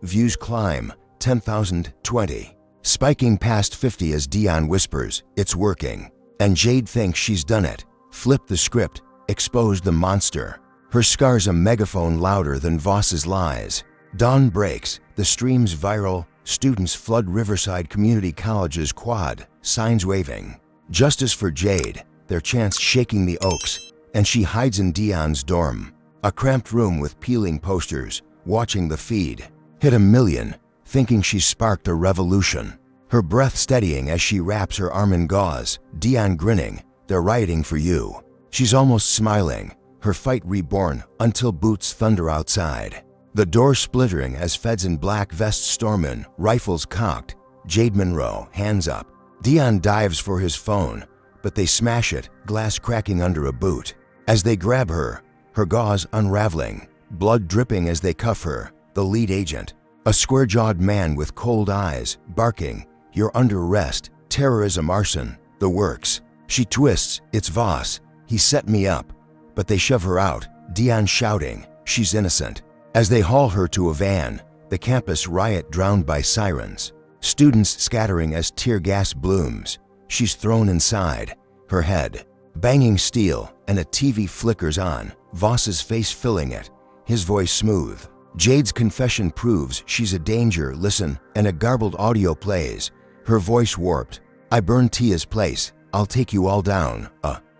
Views climb, 10,000, 20, spiking past 50 as Dion whispers, "It's working." And Jade thinks she's done it, flipped the script, exposed the monster. Her scars a megaphone louder than Voss's lies. Dawn breaks, the stream's viral, Students flood Riverside Community College's quad, signs waving. Justice for Jade, their chants shaking the oaks, and she hides in Dion's dorm. A cramped room with peeling posters, watching the feed. Hit a million, thinking she's sparked a revolution. Her breath steadying as she wraps her arm in gauze, Dion grinning, they're rioting for you. She's almost smiling, her fight reborn until boots thunder outside. The door splittering as feds in black vests storm in, rifles cocked. Jade Monroe, hands up. Dion dives for his phone, but they smash it, glass cracking under a boot. As they grab her gauze unraveling, blood dripping as they cuff her, the lead agent. A square-jawed man with cold eyes, barking, "You're under arrest, terrorism, arson, the works." She twists, "It's Voss, he set me up." But they shove her out, Dion shouting, "She's innocent." As they haul her to a van, the campus riot drowned by sirens. Students scattering as tear gas blooms. She's thrown inside, her head banging steel, and a TV flickers on, Voss's face filling it, his voice smooth. Jade's confession proves she's a danger, listen, and a garbled audio plays, her voice warped. "I burned Tia's place, I'll take you all down."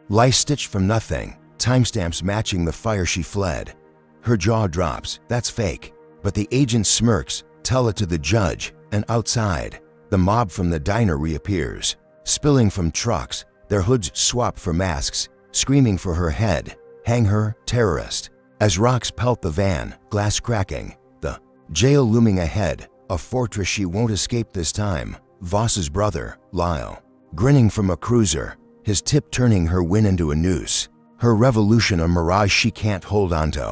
Lie stitched from nothing, timestamps matching the fire she fled. Her jaw drops, "That's fake." But the agent smirks, "Tell it to the judge," and outside, the mob from the diner reappears. Spilling from trucks, their hoods swap for masks, screaming for her head, "Hang her, terrorist." As rocks pelt the van, glass cracking, the jail looming ahead, a fortress she won't escape this time. Voss's brother, Lyle, grinning from a cruiser, his tip turning her win into a noose. Her revolution a mirage she can't hold onto.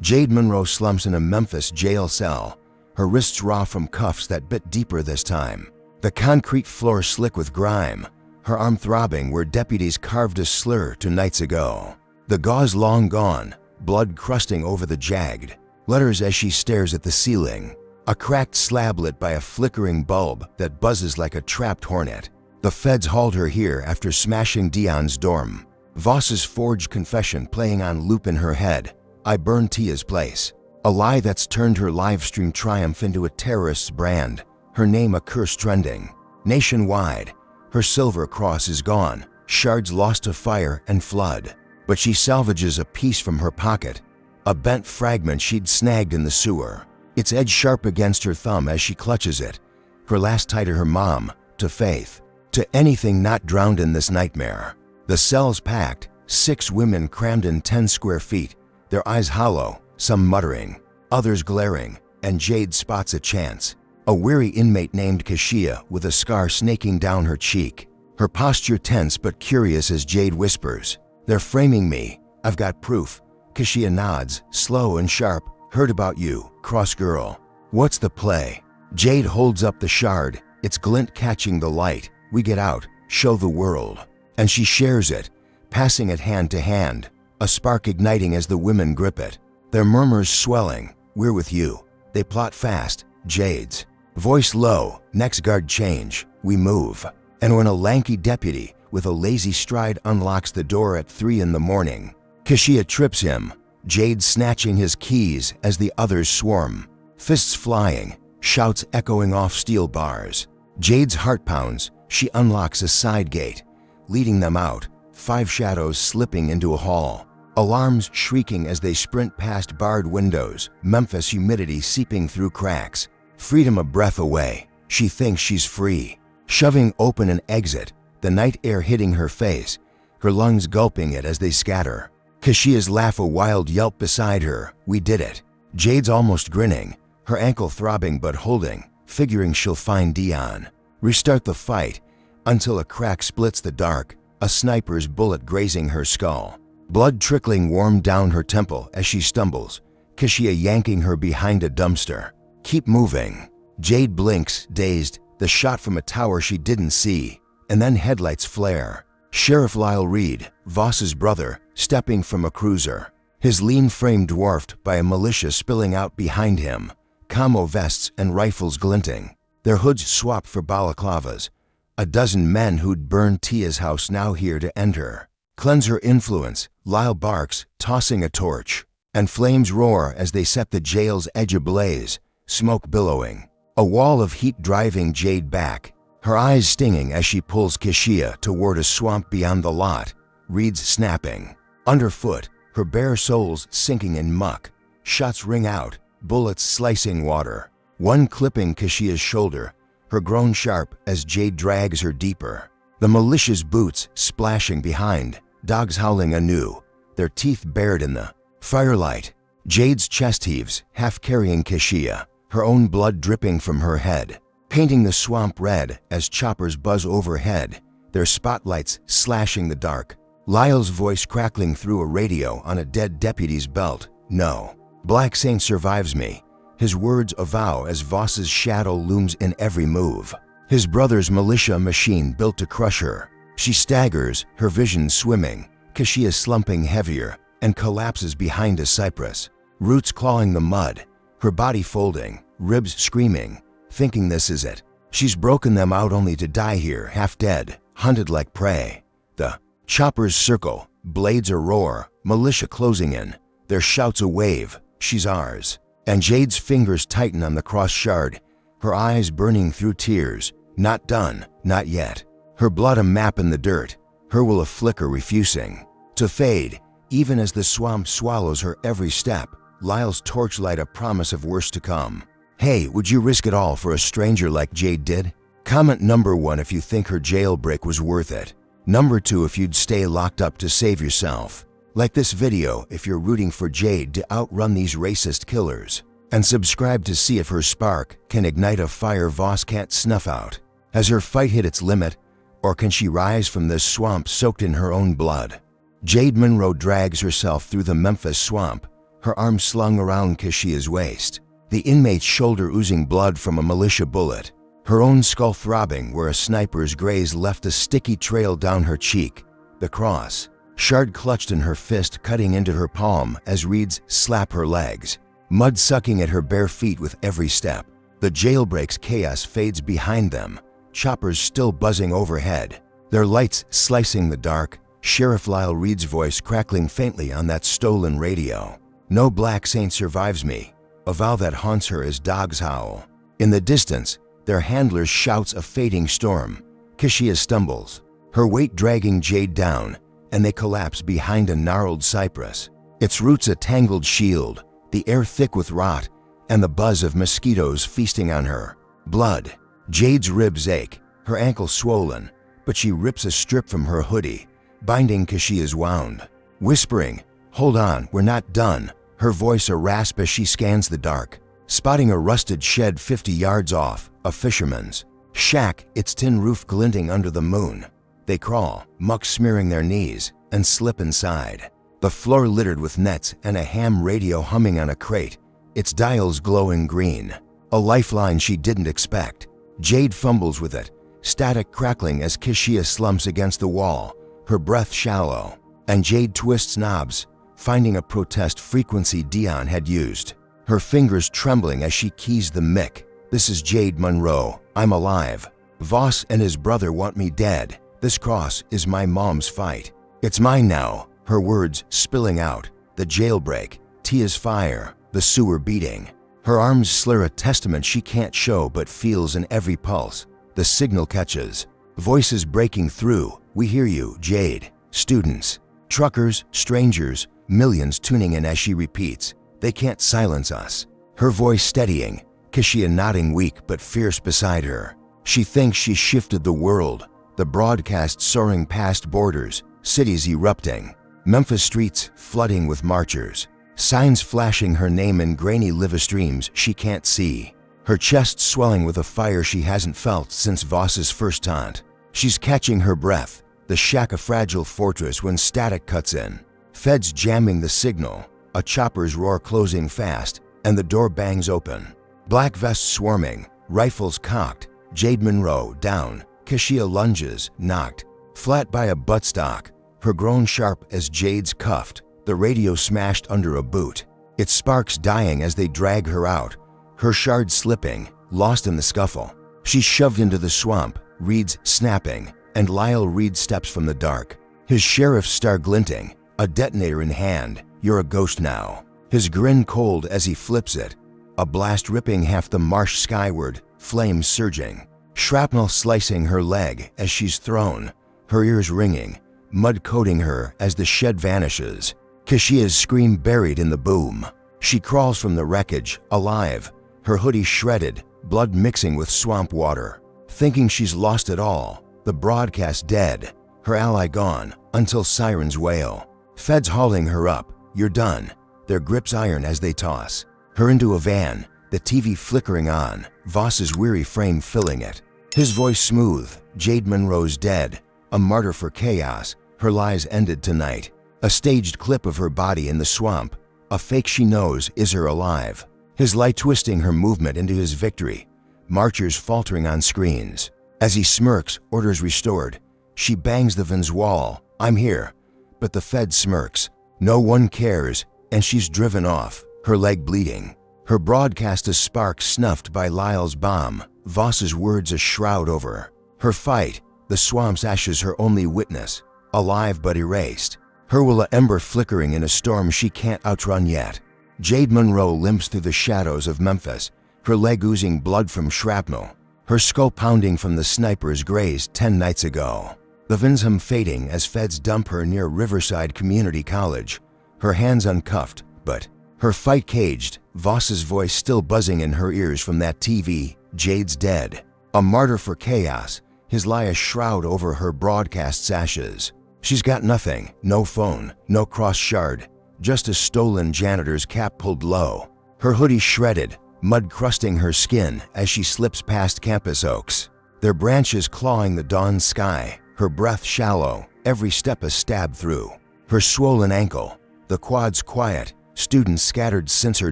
Jade Monroe slumps in a Memphis jail cell, her wrists raw from cuffs that bit deeper this time. The concrete floor slick with grime, her arm throbbing where deputies carved a slur 2 nights ago. The gauze long gone, blood crusting over the jagged letters as she stares at the ceiling. A cracked slab lit by a flickering bulb that buzzes like a trapped hornet. The feds hauled her here after smashing Dion's dorm. Voss's forged confession playing on loop in her head. "I burned Tia's place." A lie that's turned her livestream triumph into a terrorist's brand. Her name a curse trending nationwide. Her silver cross is gone, shards lost to fire and flood. But she salvages a piece from her pocket, a bent fragment she'd snagged in the sewer. Its edge sharp against her thumb as she clutches it. Her last tie to her mom, to Faith, to anything not drowned in this nightmare. The cell's packed, 6 women crammed in 10 square feet, their eyes hollow, some muttering, others glaring, and Jade spots a chance. A weary inmate named Kashia with a scar snaking down her cheek. Her posture tense but curious as Jade whispers, "They're framing me, I've got proof." Kashia nods, slow and sharp, "Heard about you, cross girl. What's the play?" Jade holds up the shard, its glint catching the light. "We get out, show the world." And she shares it, passing it hand to hand, a spark igniting as the women grip it. Their murmurs swelling, "We're with you." They plot fast, Jade's voice low, next guard change, "We move." And when a lanky deputy with a lazy stride unlocks the door at 3 in the morning, Kashia trips him, Jade snatching his keys as the others swarm. Fists flying, shouts echoing off steel bars. Jade's heart pounds, she unlocks a side gate, leading them out, 5 shadows slipping into a hall. Alarms shrieking as they sprint past barred windows, Memphis humidity seeping through cracks. Freedom a breath away, she thinks she's free. Shoving open an exit, the night air hitting her face, her lungs gulping it as they scatter. Kashia's laugh a wild yelp beside her, "We did it." Jade's almost grinning, her ankle throbbing but holding, figuring she'll find Dion. Restart the fight, until a crack splits the dark, a sniper's bullet grazing her skull. Blood trickling warm down her temple as she stumbles, Kashia yanking her behind a dumpster. "Keep moving." Jade blinks, dazed, the shot from a tower she didn't see, and then headlights flare. Sheriff Lyle Reed, Voss's brother, stepping from a cruiser, his lean frame dwarfed by a militia spilling out behind him, camo vests and rifles glinting, their hoods swapped for balaclavas. A dozen men who'd burned Tia's house now here to end her. Cleanse her influence, Lyle barks, tossing a torch, and flames roar as they set the jail's edge ablaze, smoke billowing. A wall of heat driving Jade back, her eyes stinging as she pulls Kashia toward a swamp beyond the lot, reeds snapping. Underfoot, her bare soles sinking in muck. Shots ring out, bullets slicing water. One clipping Kashia's shoulder, her groan sharp as Jade drags her deeper. The militia's boots splashing behind, dogs howling anew, their teeth bared in the firelight. Jade's chest heaves, half carrying Kashia, her own blood dripping from her head, painting the swamp red as choppers buzz overhead, their spotlights slashing the dark. Lyle's voice crackling through a radio on a dead deputy's belt. No. Black Saint survives me. His words avow as Voss's shadow looms in every move. His brother's militia machine built to crush her. She staggers, her vision swimming, Kashia slumping heavier, and collapses behind a cypress. Roots clawing the mud, her body folding, ribs screaming, thinking this is it. She's broken them out only to die here, half dead, hunted like prey. The choppers circle, blades a roar, militia closing in, their shouts a wave, she's ours. And Jade's fingers tighten on the cross shard, her eyes burning through tears. Not done, not yet. Her blood a map in the dirt, her will a flicker refusing to fade, even as the swamp swallows her every step. Lyle's torchlight a promise of worse to come. Hey, would you risk it all for a stranger like Jade did? Comment number 1 if you think her jailbreak was worth it. Number 2 if you'd stay locked up to save yourself. Like this video if you're rooting for Jade to outrun these racist killers. And subscribe to see if her spark can ignite a fire Voss can't snuff out. Has her fight hit its limit, or can she rise from this swamp soaked in her own blood? Jade Monroe drags herself through the Memphis swamp, her arm slung around Kashia's waist. The inmate's shoulder oozing blood from a militia bullet. Her own skull throbbing where a sniper's graze left a sticky trail down her cheek. The cross, shard clutched in her fist cutting into her palm as reeds slap her legs. Mud sucking at her bare feet with every step. The jailbreak's chaos fades behind them, choppers still buzzing overhead, their lights slicing the dark. Sheriff Lyle Reed's voice crackling faintly on that stolen radio. No Black Saint survives me, a vow that haunts her as dogs howl. In the distance, their handler shouts a fading storm. Kashia stumbles, her weight dragging Jade down, and they collapse behind a gnarled cypress. Its roots a tangled shield, the air thick with rot, and the buzz of mosquitoes feasting on her. Blood. Jade's ribs ache, her ankle swollen, but she rips a strip from her hoodie, binding Kashia's wound. Whispering, "Hold on, we're not done," her voice a rasp as she scans the dark. Spotting a rusted shed 50 yards off, a fisherman's shack, its tin roof glinting under the moon. They crawl, muck smearing their knees, and slip inside. The floor littered with nets and a ham radio humming on a crate, its dials glowing green. A lifeline she didn't expect. Jade fumbles with it, static crackling as Kashia slumps against the wall, her breath shallow. And Jade twists knobs, finding a protest frequency Dion had used. Her fingers trembling as she keys the mic. "This is Jade Monroe. I'm alive. Voss and his brother want me dead. This cross is my mom's fight. It's mine now." Her words spilling out. The jailbreak, Tia's fire, the sewer beating. Her arms slur a testament she can't show but feels in every pulse. The signal catches. Voices breaking through. "We hear you, Jade." Students, truckers, strangers, millions tuning in as she repeats, "They can't silence us." Her voice steadying, Kashia nodding weak but fierce beside her. She thinks she shifted the world, the broadcast soaring past borders, cities erupting, Memphis streets flooding with marchers, signs flashing her name in grainy lava streams she can't see. Her chest swelling with a fire she hasn't felt since Voss's first taunt. She's catching her breath, the shack a fragile fortress when static cuts in. Feds jamming the signal, a chopper's roar closing fast, and the door bangs open. Black vests swarming, rifles cocked, Jade Monroe down, Kashia lunges, knocked, flat by a buttstock, her groan sharp as Jade's cuffed, the radio smashed under a boot. Its sparks dying as they drag her out, her shard slipping, lost in the scuffle. She's shoved into the swamp, reeds snapping, and Lyle Reed steps from the dark, his sheriff's star glinting, a detonator in hand. "You're a ghost now." His grin cold as he flips it, a blast ripping half the marsh skyward, flames surging, shrapnel slicing her leg as she's thrown, her ears ringing, mud coating her as the shed vanishes. Kashia's scream buried in the boom. She crawls from the wreckage, alive, her hoodie shredded, blood mixing with swamp water. Thinking she's lost it all, the broadcast dead, her ally gone, until sirens wail. Feds hauling her up, you're done, their grips iron as they toss her into a van, the TV flickering on, Voss's weary frame filling it. His voice smooth, Jade Monroe's dead, a martyr for chaos, her lies ended tonight. A staged clip of her body in the swamp, a fake she knows is her alive. His light twisting her movement into his victory, marchers faltering on screens. As he smirks, orders restored, she bangs the van's wall, I'm here. But the Fed smirks, no one cares, and she's driven off, her leg bleeding. Her broadcast a spark snuffed by Lyle's bomb, Voss's words a shroud over her fight, the swamp's ashes her only witness, alive but erased. Her will a ember flickering in a storm she can't outrun yet. Jade Monroe limps through the shadows of Memphis, her leg oozing blood from shrapnel, her skull pounding from the snipers grazed 10 nights ago. The van's hum fading as feds dump her near Riverside Community College, her hands uncuffed, but her fight caged, Voss's voice still buzzing in her ears from that TV, Jade's dead. A martyr for chaos, his lie a shroud over her broadcast's ashes. She's got nothing, no phone, no cross shard, just a stolen janitor's cap pulled low. Her hoodie shredded, mud crusting her skin as she slips past campus oaks. Their branches clawing the dawn sky, her breath shallow, every step a stab through. Her swollen ankle, the quads quiet, students scattered since her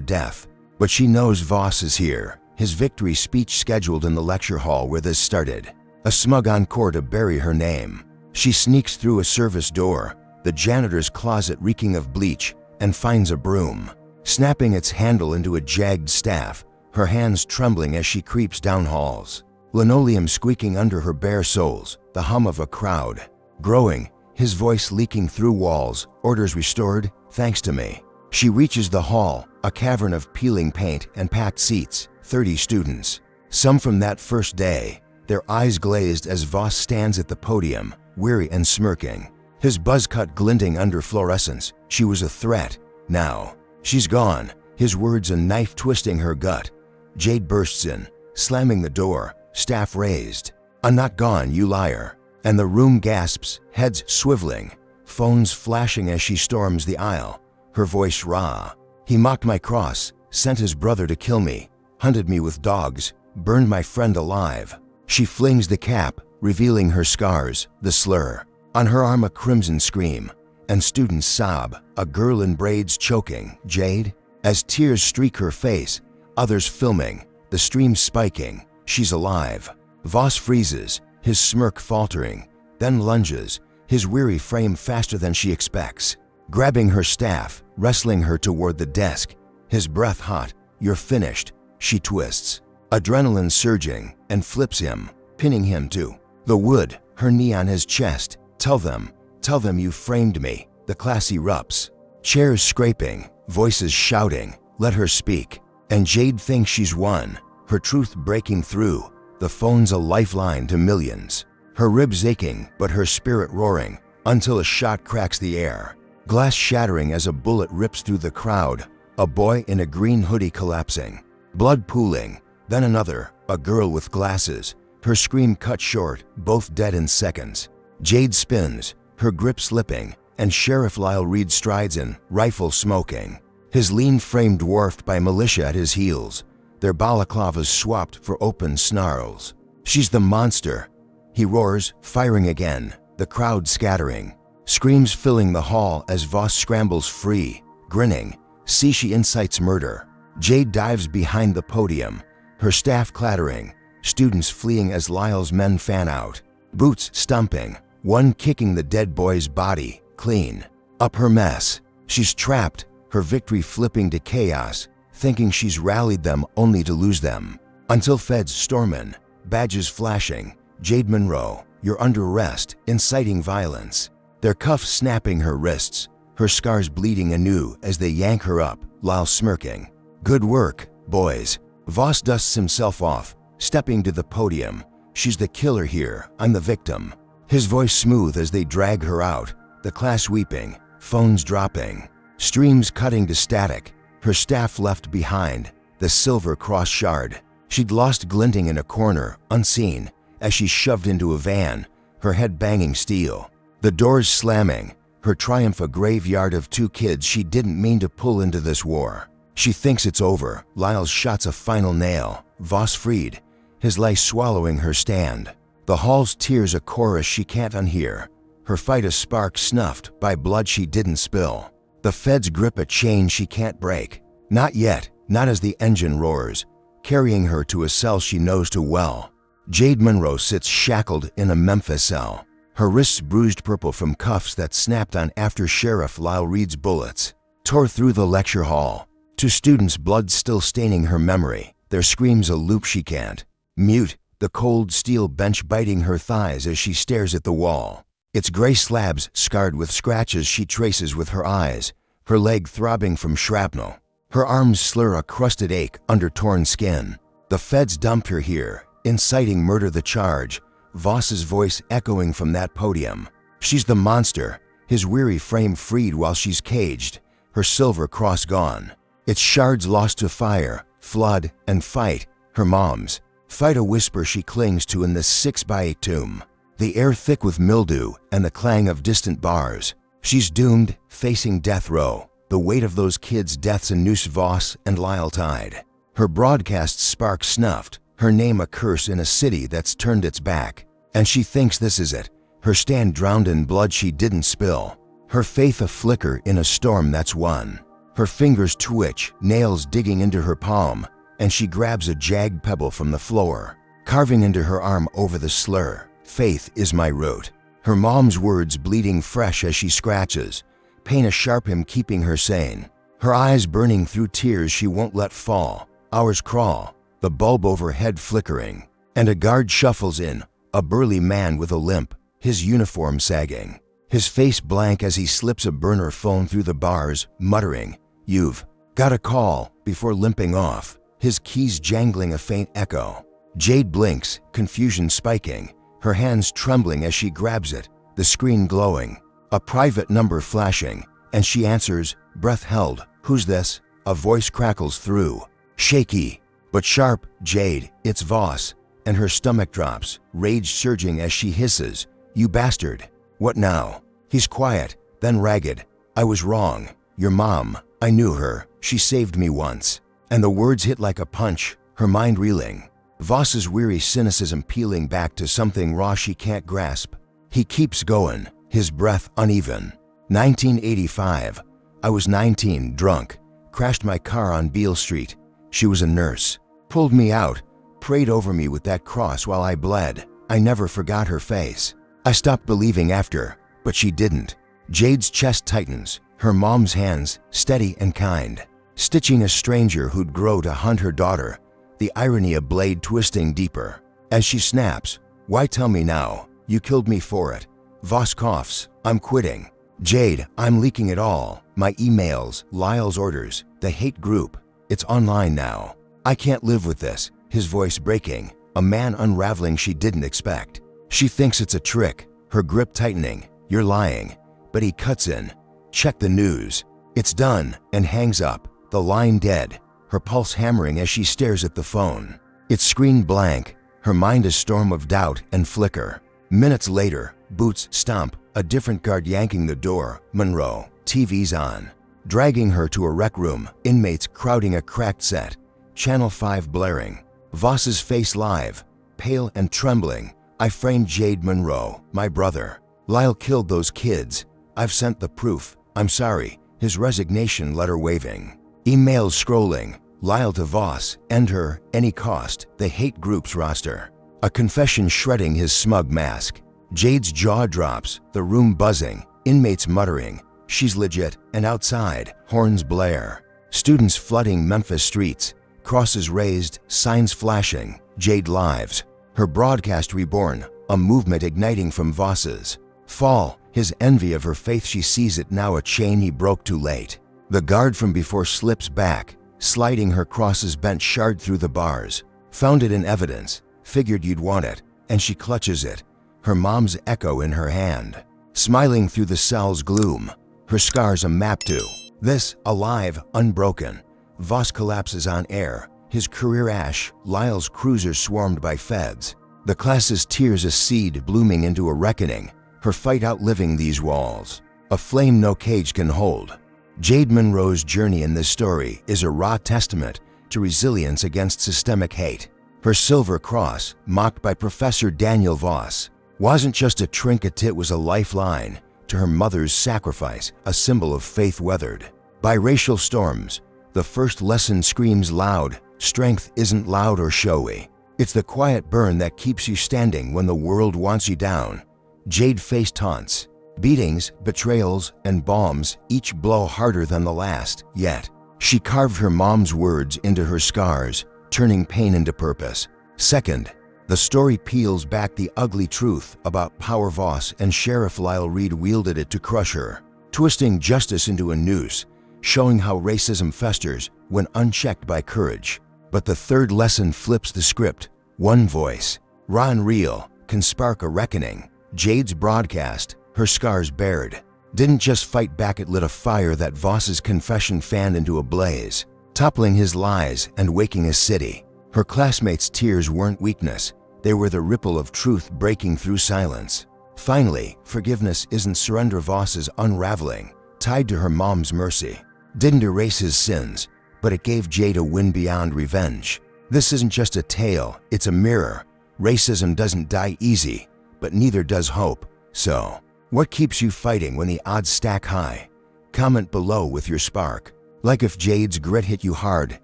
death. But she knows Voss is here, his victory speech scheduled in the lecture hall where this started. A smug encore to bury her name. She sneaks through a service door, the janitor's closet reeking of bleach, and finds a broom, snapping its handle into a jagged staff, her hands trembling as she creeps down halls. Linoleum squeaking under her bare soles, the hum of a crowd. Growing, his voice leaking through walls, orders restored, thanks to me. She reaches the hall, a cavern of peeling paint and packed seats, 30 students. Some from that first day, their eyes glazed as Voss stands at the podium, weary and smirking, his buzz cut glinting under fluorescence. She was a threat. Now, she's gone, his words a knife twisting her gut. Jade bursts in, slamming the door, staff raised. I'm not gone, you liar. And the room gasps, heads swiveling, phones flashing as she storms the aisle, her voice raw. He mocked my cross, sent his brother to kill me, hunted me with dogs, burned my friend alive. She flings the cap, revealing her scars, the slur. On her arm a crimson scream, and students sob, a girl in braids choking, Jade. As tears streak her face, others filming, the stream spiking, she's alive. Voss freezes, his smirk faltering, then lunges, his weary frame faster than she expects. Grabbing her staff, wrestling her toward the desk, his breath hot, you're finished, she twists. Adrenaline surging, and flips him, pinning him to the wood, her knee on his chest. Tell them you framed me. The class erupts. Chairs scraping, voices shouting, let her speak. And Jade thinks she's won, her truth breaking through. The phone's a lifeline to millions. Her ribs aching, but her spirit roaring, until a shot cracks the air. Glass shattering as a bullet rips through the crowd. A boy in a green hoodie collapsing. Blood pooling, then another, a girl with glasses. Her scream cut short, both dead in seconds. Jade spins, her grip slipping, and Sheriff Lyle Reed strides in, rifle smoking. His lean frame dwarfed by militia at his heels, their balaclavas swapped for open snarls. She's the monster. He roars, firing again, the crowd scattering. Screams filling the hall as Voss scrambles free, grinning. See, she incites murder. Jade dives behind the podium, her staff clattering, students fleeing as Lyle's men fan out. Boots stomping, one kicking the dead boy's body, clean. Up her mess. She's trapped, her victory flipping to chaos, thinking she's rallied them only to lose them. Until feds storm in, badges flashing. Jade Monroe, you're under arrest, inciting violence. Their cuffs snapping her wrists, her scars bleeding anew as they yank her up, Lyle smirking. Good work, Boys. Voss dusts himself off, stepping to the podium. She's the killer here, I'm the victim. His voice smooth as they drag her out, the class weeping, phones dropping, streams cutting to static, her staff left behind, the silver cross shard. She'd lost glinting in a corner, unseen, as she shoved into a van, her head banging steel. The doors slamming, her triumph a graveyard of two kids she didn't mean to pull into this war. She thinks it's over. Lyle's shots a final nail. Voss freed, his life swallowing her stand. The hall's tears a chorus she can't unhear. Her fight a spark snuffed by blood she didn't spill. The feds grip a chain she can't break. Not yet, not as the engine roars, carrying her to a cell she knows too well. Jade Monroe sits shackled in a Memphis cell, her wrists bruised purple from cuffs that snapped on after Sheriff Lyle Reed's bullets tore through the lecture hall. To students, blood still staining her memory, their screams a loop she can't mute, the cold steel bench biting her thighs as she stares at the wall. Its gray slabs scarred with scratches she traces with her eyes, her leg throbbing from shrapnel. Her arms slur a crusted ache under torn skin. The feds dumped her here, inciting murder the charge, Voss's voice echoing from that podium. She's the monster, his weary frame freed while she's caged, her silver cross gone. Its shards lost to fire, flood, and fight, her mom's. Fight a whisper she clings to in this 6x8 tomb. The air thick with mildew and the clang of distant bars. She's doomed, facing death row. The weight of those kids' deaths a noose Voss and Lyle tied. Her broadcast spark snuffed, her name a curse in a city that's turned its back. And she thinks this is it, her stand drowned in blood she didn't spill. Her faith a flicker in a storm that's won. Her fingers twitch, nails digging into her palm, and she grabs a jagged pebble from the floor, carving into her arm over the slur, "Faith is my root." Her mom's words bleeding fresh as she scratches, pain a sharp hymn keeping her sane. Her eyes burning through tears she won't let fall. Hours crawl, the bulb overhead flickering, and a guard shuffles in, a burly man with a limp, his uniform sagging, his face blank as he slips a burner phone through the bars, muttering, "You've got a call," before limping off, his keys jangling a faint echo. Jade blinks, confusion spiking, her hands trembling as she grabs it, the screen glowing, a private number flashing, and she answers, breath held. "Who's this?" A voice crackles through, shaky, but sharp. "Jade, it's Voss," and her stomach drops, rage surging as she hisses, "You bastard." "What now?" He's quiet, then ragged, "I was wrong. Your mom, I knew her, she saved me once." And the words hit like a punch, her mind reeling. Voss's weary cynicism peeling back to something raw she can't grasp. He keeps going, his breath uneven. 1985. I was 19, drunk, crashed my car on Beale Street. She was a nurse, pulled me out, prayed over me with that cross while I bled. I never forgot her face. I stopped believing after, but she didn't. Jade's chest tightens, her mom's hands, steady and kind, stitching a stranger who'd grow to hunt her daughter, the irony a blade twisting deeper. As she snaps, "Why tell me now? You killed me for it." Voss coughs, "I'm quitting." "Jade, I'm leaking it all. My emails, Lyle's orders, the hate group. It's online now. I can't live with this." His voice breaking, a man unraveling she didn't expect. She thinks it's a trick, her grip tightening. "You're lying." But he cuts in, "Check the news." It's done, and hangs up, the line dead, her pulse hammering as she stares at the phone. Its screen blank, her mind a storm of doubt and flicker. Minutes later, boots stomp, a different guard yanking the door. Monroe, TV's on. Dragging her to a rec room, inmates crowding a cracked set. Channel 5 blaring. Voss's face live, pale and trembling. "I framed Jade Monroe, my brother. Lyle killed those kids. I've sent the proof. I'm sorry." His resignation letter waving. Emails scrolling. Lyle to Voss, end her, any cost, the hate group's roster. A confession shredding his smug mask. Jade's jaw drops, the room buzzing, inmates muttering, "She's legit," and outside, horns blare. Students flooding Memphis streets, crosses raised, signs flashing, Jade lives. Her broadcast reborn, a movement igniting from Voss's fall, his envy of her faith. She sees it now, a chain he broke too late. The guard from before slips back, sliding her crosses bent shard through the bars. Found it in evidence, figured you'd want it, and she clutches it, her mom's echo in her hand. Smiling through the cell's gloom, her scars a map to. This, alive, unbroken. Voss collapses on air, his career ash, Lyle's cruiser swarmed by feds. The class's tears a seed blooming into a reckoning, her fight outliving these walls. A flame no cage can hold. Jade Monroe's journey in this story is a raw testament to resilience against systemic hate. Her silver cross, mocked by Professor Daniel Voss, wasn't just a trinket, it was a lifeline to her mother's sacrifice, a symbol of faith weathered by racial storms. The first lesson screams loud: strength isn't loud or showy. It's the quiet burn that keeps you standing when the world wants you down. Jade faced taunts, beatings, betrayals, and bombs, each blow harder than the last, yet she carved her mom's words into her scars, turning pain into purpose. Second, the story peels back the ugly truth about power Voss and Sheriff Lyle Reed wielded it to crush her, twisting justice into a noose, showing how racism festers when unchecked by courage. But the third lesson flips the script. One voice, raw and real, can spark a reckoning. Jade's broadcast, her scars bared, didn't just fight back, it lit a fire that Voss's confession fanned into a blaze, toppling his lies and waking a city. Her classmates' tears weren't weakness, they were the ripple of truth breaking through silence. Finally, forgiveness isn't surrender. Voss's unraveling, tied to her mom's mercy, didn't erase his sins, but it gave Jade a win beyond revenge. This isn't just a tale, it's a mirror. Racism doesn't die easy, but neither does hope. So, what keeps you fighting when the odds stack high? Comment below with your spark. Like if Jade's grit hit you hard,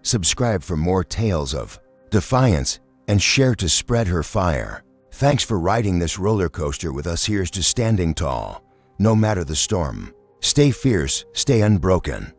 subscribe for more tales of defiance, and share to spread her fire. Thanks for riding this roller coaster with us. Here's to standing tall, no matter the storm. Stay fierce, stay unbroken.